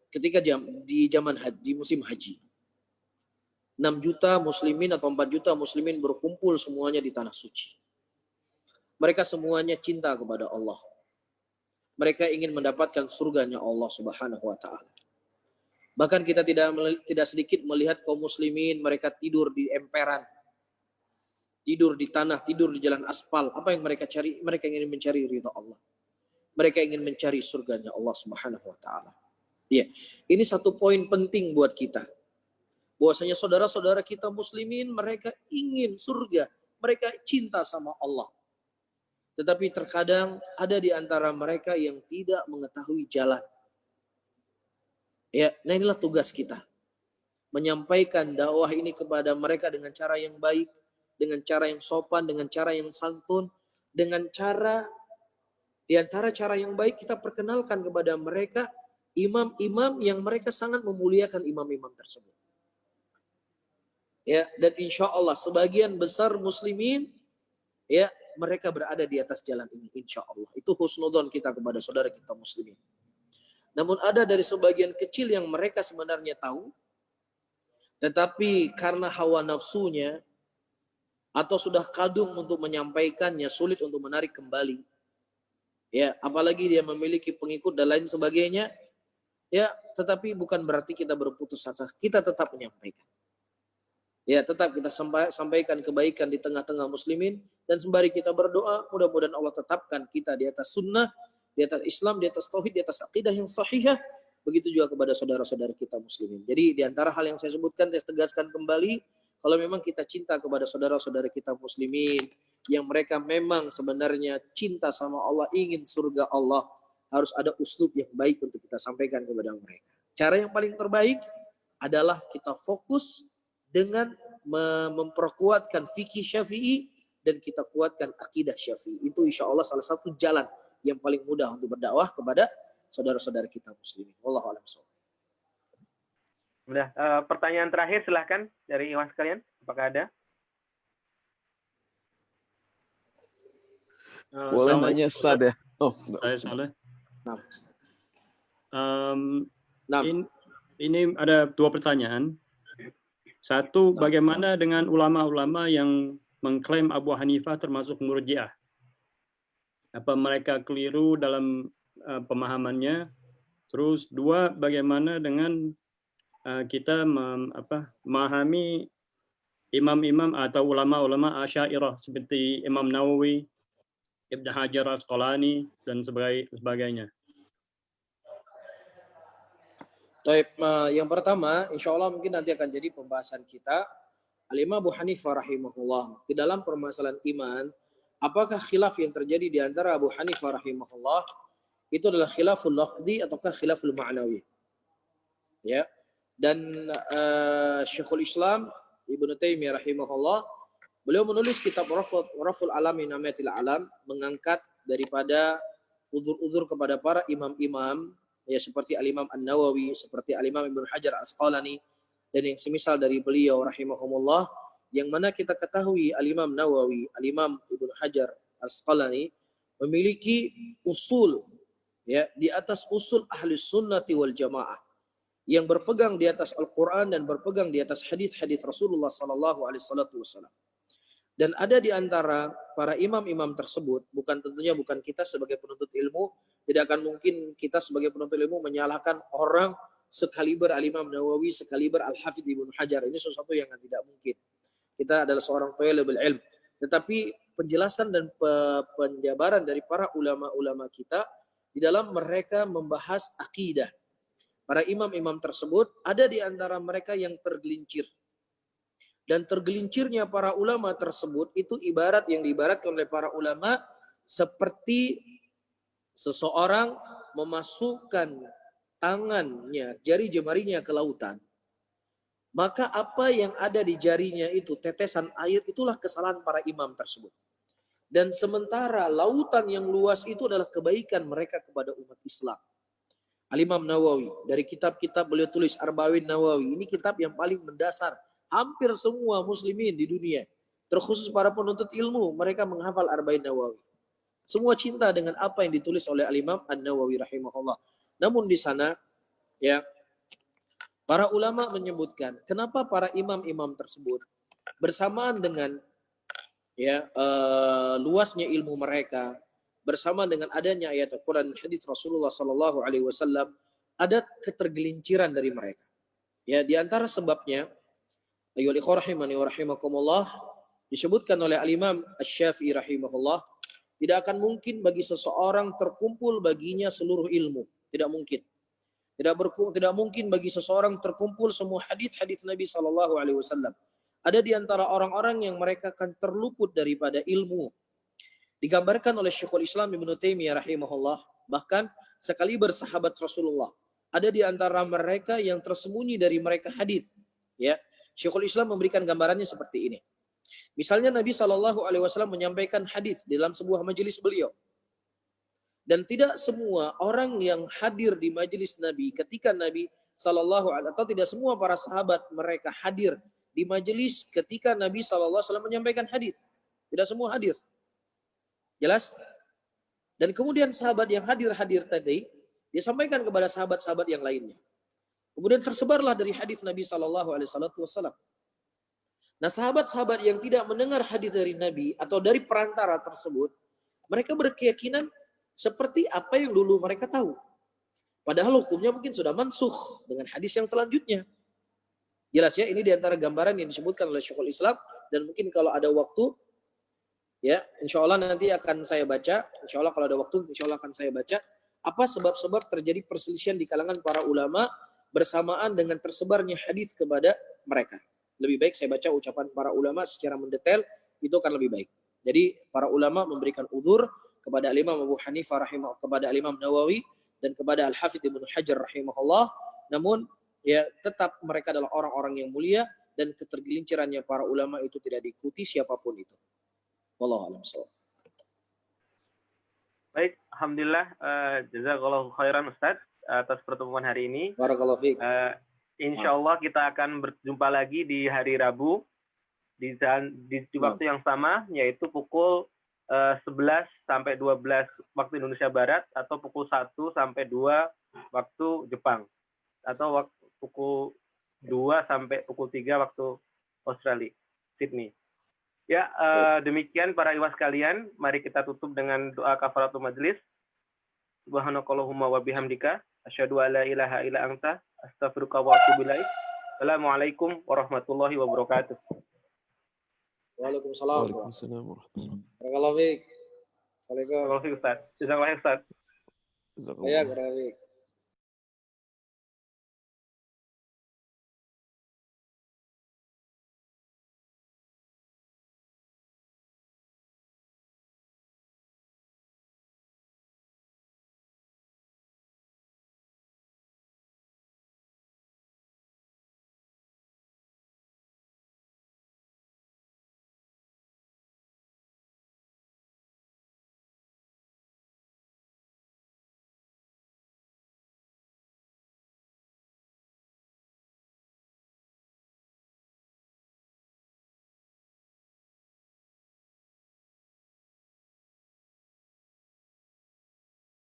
ketika di zaman haji, di musim haji, 6 juta muslimin atau 4 juta muslimin berkumpul semuanya di tanah suci. Mereka semuanya cinta kepada Allah. Mereka ingin mendapatkan surganya Allah Subhanahu wa taala. Bahkan kita tidak sedikit melihat kaum muslimin mereka tidur di emperan. Tidur di tanah, tidur di jalan aspal. Apa yang mereka cari? Mereka ingin mencari ridha Allah. Mereka ingin mencari surganya Allah Subhanahu wa taala. Ya, ini satu poin penting buat kita. Bahwasanya saudara-saudara kita muslimin mereka ingin surga, mereka cinta sama Allah. Tetapi terkadang ada di antara mereka yang tidak mengetahui jalan. Ya, nah inilah tugas kita. Menyampaikan dakwah ini kepada mereka dengan cara yang baik, dengan cara yang sopan, dengan cara yang santun, dengan cara di antara cara yang baik kita perkenalkan kepada mereka imam-imam yang mereka sangat memuliakan imam-imam tersebut. Ya, dan insya Allah sebagian besar muslimin ya mereka berada di atas jalan ini, insya Allah. Itu husnudzon kita kepada saudara kita muslimin. Namun ada dari sebagian kecil yang mereka sebenarnya tahu, tetapi karena hawa nafsunya, atau sudah kadung untuk menyampaikannya, sulit untuk menarik kembali. Ya, apalagi dia memiliki pengikut dan lain sebagainya. Ya, tetapi bukan berarti kita berputus asa. Kita tetap menyampaikan. Ya, tetap kita sampaikan kebaikan di tengah-tengah muslimin. Dan sembari kita berdoa, mudah-mudahan Allah tetapkan kita di atas sunnah, di atas Islam, di atas tauhid, di atas akidah yang sahihah. Begitu juga kepada saudara-saudara kita muslimin. Jadi di antara hal yang saya sebutkan, saya tegaskan kembali, kalau memang kita cinta kepada saudara-saudara kita muslimin, yang mereka memang sebenarnya cinta sama Allah, ingin surga Allah, harus ada uslub yang baik untuk kita sampaikan kepada mereka. Cara yang paling terbaik adalah kita fokus dengan memperkuatkan fikih Syafi'i dan kita kuatkan akidah Syafi'i. Itu insya Allah salah satu jalan yang paling mudah untuk berdakwah kepada saudara-saudara kita muslimin. Wallahu a'lam bishawab. Udah, pertanyaan terakhir silahkan dari ikhwan sekalian, apakah ada? Boleh nanya Ustaz ya? Oh, Saya Saleh. Nah, Ini ada 2 pertanyaan. Satu, bagaimana dengan ulama-ulama yang mengklaim Abu Hanifah termasuk Murji'ah? Apa mereka keliru dalam pemahamannya? Terus 2, bagaimana dengan kita memahami imam-imam atau ulama-ulama Asy'ariyah seperti Imam Nawawi, Ibnu Hajar Asqalani dan sebagainya. Baik, yang pertama, insya Allah mungkin nanti akan jadi pembahasan kita. Al-Imam Abu Hanifah rahimahullah, di dalam permasalahan iman, apakah khilaf yang terjadi di antara Abu Hanifah rahimahullah itu adalah khilaful lafzi ataukah khilaful ma'nawi. Ya. Dan Syekhul Islam Ibnu Taimiyah rahimahullah, beliau menulis kitab Raful Alami Namatil Alam, mengangkat daripada uzur-uzur kepada para imam-imam, ya, seperti Al-Imam An-Nawawi, seperti Al-Imam Ibnu Hajar Al-Asqalani, dan yang semisal dari beliau rahimahumullah, yang mana kita ketahui Al-Imam Nawawi, Al-Imam Ibnu Hajar Al-Asqalani memiliki usul, ya, di atas usul ahli sunnati wal jamaah, yang berpegang di atas Al-Quran dan berpegang di atas hadis-hadis Rasulullah Sallallahu Alaihi Wasallam. Dan ada di antara para imam-imam tersebut, tentunya bukan kita sebagai penuntut ilmu, tidak akan mungkin kita sebagai penuntut ilmu menyalahkan orang sekaliber Al-Imam Nawawi, sekaliber Al-Hafidh Ibnu Hajar. Ini sesuatu yang tidak mungkin. Kita adalah seorang talibul ilm. Tetapi penjelasan dan penjabaran dari para ulama-ulama kita di dalam mereka membahas akidah. Para imam-imam tersebut ada di antara mereka yang tergelincir. Dan tergelincirnya para ulama tersebut itu ibarat yang diibaratkan oleh para ulama seperti seseorang memasukkan tangannya, jari jemarinya ke lautan. Maka apa yang ada di jarinya itu, tetesan air, itulah kesalahan para imam tersebut. Dan sementara lautan yang luas itu adalah kebaikan mereka kepada umat Islam. Al-Imam Nawawi, dari kitab-kitab beliau tulis Arba'in Nawawi, ini kitab yang paling mendasar. Hampir semua muslimin di dunia, terkhusus para penuntut ilmu, mereka menghafal Arba'in Nawawi. Semua cinta dengan apa yang ditulis oleh Al-Imam An-Nawawi rahimahullah. Namun di sana, ya, para ulama menyebutkan kenapa para imam-imam tersebut bersamaan dengan, ya, luasnya ilmu mereka, bersama dengan adanya ayat Al-Quran dan hadis Rasulullah Sallallahu Alaihi Wasallam, ada ketergelinciran dari mereka. Ya, di antara sebabnya, ayyuhal ikhwah rahimani wa rahimakumullah, disebutkan oleh Al-Imam Asy-Syafi'i rahimahullah, tidak akan mungkin bagi seseorang terkumpul baginya seluruh ilmu. Tidak mungkin. Tidak mungkin bagi seseorang terkumpul semua hadis-hadis Nabi Sallallahu Alaihi Wasallam. Ada di antara orang-orang yang mereka akan terluput daripada ilmu. Digambarkan oleh Syekhul Islam Ibnu Taimiyah rahimahullah, bahkan sekali bersahabat Rasulullah, ada di antara mereka yang tersembunyi dari mereka hadis. Ya, Syekhul Islam memberikan gambarannya seperti ini. Misalnya Nabi Shallallahu Alaihi Wasallam menyampaikan hadis dalam sebuah majelis beliau, dan tidak semua orang yang hadir di majelis Nabi ketika Nabi Shallallahu Alaihi Wasallam, atau tidak semua para sahabat mereka hadir di majelis ketika Nabi Shallallahu Alaihi Wasallam menyampaikan hadis. Tidak semua hadir. Jelas? Dan kemudian sahabat yang hadir tadi, dia sampaikan kepada sahabat-sahabat yang lainnya. Kemudian tersebarlah dari hadis Nabi Shallallahu Alaihi Wasallam. Nah, sahabat-sahabat yang tidak mendengar hadis dari Nabi atau dari perantara tersebut, mereka berkeyakinan seperti apa yang dulu mereka tahu. Padahal hukumnya mungkin sudah mansukh dengan hadis yang selanjutnya. Jelas ya, ini diantara gambaran yang disebutkan oleh Syekhul Islam, dan mungkin kalau ada waktu, ya, insya Allah nanti akan saya baca. Insya Allah kalau ada waktu, insya Allah akan saya baca apa sebab-sebab terjadi perselisihan di kalangan para ulama bersamaan dengan tersebarnya hadis kepada mereka. Lebih baik saya baca ucapan para ulama secara mendetail, itu akan lebih baik. Jadi para ulama memberikan udzur kepada Imam Abu Hanifah rahimahullah, kepada Imam Nawawi, dan kepada Al-Hafidh Ibnu Hajar rahimahullah. Namun ya, tetap mereka adalah orang-orang yang mulia, dan ketergelincirannya para ulama itu tidak diikuti siapapun itu. Wallahu a'lam bishawab. Baik, alhamdulillah, jazakallahu khairan Ustaz atas pertemuan hari ini. Barakallahu fiik. Insya Allah kita akan berjumpa lagi di hari Rabu di waktu yang sama, yaitu pukul 11 sampai 12 waktu Indonesia Barat, atau pukul 1 sampai 2 waktu Jepang, atau pukul 2 sampai pukul 3 waktu Australia, Sydney. Ya, demikian para ikhwah sekalian, mari kita tutup dengan doa kafaratul majlis. Subhanakallahumma wa bihamdika asyhadu an la ilaha illa anta astaghfiruka wa atubu ilaik. Assalamualaikum warahmatullahi wabarakatuh. Waalaikumsalam. Waalaikumsalam warahmatullahi Barakallahu fiik. Assalamualaikum. Terima kasih Ustaz. Jazakallahu khairan Ustaz. wabarakatuh. Ya, barakallahu fiik.